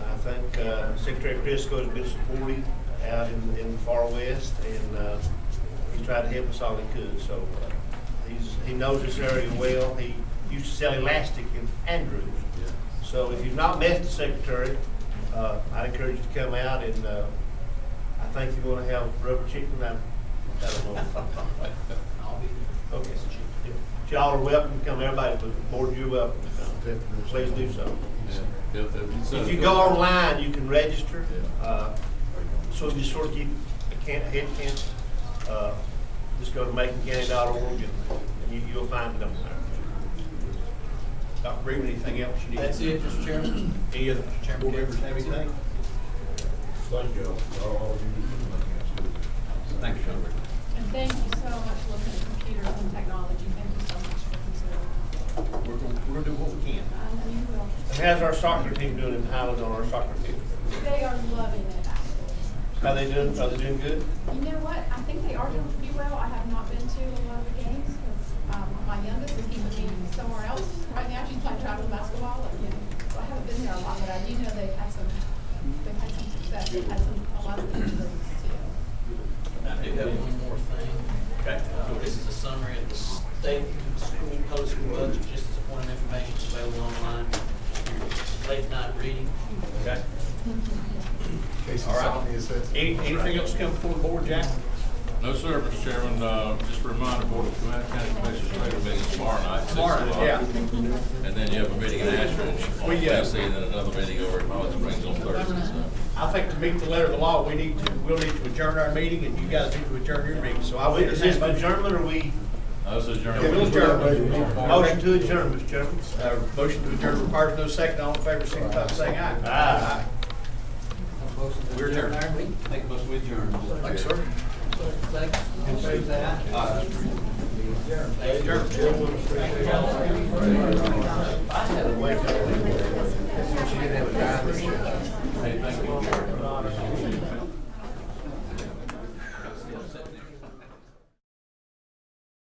Speaker 6: I think Secretary Crisco has been supportive out in the far west, and he's tried to help us all he could. So he knows this area well. He used to sell elastic in Andrews. Yeah. So if you've not met the secretary, I'd encourage you to come out, and I think you're going to have rubber chicken. I don't know. Okay. Y'all are welcome to come. Everybody, the board, you're welcome to come. Please do so. Yeah. If you go online, you can register. Yeah. So you sort of keep a head count. Just go to MaconCounty.org and you'll find it on there. Dr. Freeman, anything else you need?
Speaker 5: That's it, Mr. Chairman.
Speaker 6: Any other board members have anything? Thank you.
Speaker 5: Thank you, Sean.
Speaker 14: And thank you so much for looking at computers and technology. Thank you so much for considering.
Speaker 2: We're going to do what we can.
Speaker 14: I know you will.
Speaker 6: And how's our soccer team doing in Highlands on our soccer team?
Speaker 14: They are loving it, actually.
Speaker 6: How they doing? Are they doing good?
Speaker 14: You know what? I think they are doing pretty well. I have not been to a lot of the games because my youngest is keeping me somewhere else right now. She's playing travel basketball, and so I haven't been there a lot. But I do know they've had some success. They've had a lot of injuries too.
Speaker 5: I do have one more thing.
Speaker 6: Okay.
Speaker 5: This is a summary of the state school public school budget, just as a point of information. It's available online. Late night reading.
Speaker 6: Okay.
Speaker 2: All right. Anything else come before the board, Jack?
Speaker 1: No, sir, Mr. Chairman. Just a reminder, Board of County Commissioners regular meeting tomorrow night. 6 o'clock.
Speaker 2: Yeah.
Speaker 1: And then you have a meeting in Ashridge on Wednesday, and then another meeting over at Highlands Springs on Thursday. So.
Speaker 2: I think to meet the letter of the law, we'll need to adjourn our meeting, and you guys need to adjourn your meeting. So
Speaker 6: Is this adjournment, or we?
Speaker 1: This is adjourned.
Speaker 2: Yeah, we'll adjourn.
Speaker 6: Motion to adjourn, Mr. Chairman.
Speaker 2: Motion to adjourn requires no second. All in favor, signify by saying aye.
Speaker 6: Aye.
Speaker 2: We're adjourned.
Speaker 5: Make a motion to adjourn.
Speaker 2: Thanks, sir.
Speaker 5: Second.
Speaker 2: Adjourned.
Speaker 6: Adjourn.
Speaker 1: Hey, thank you.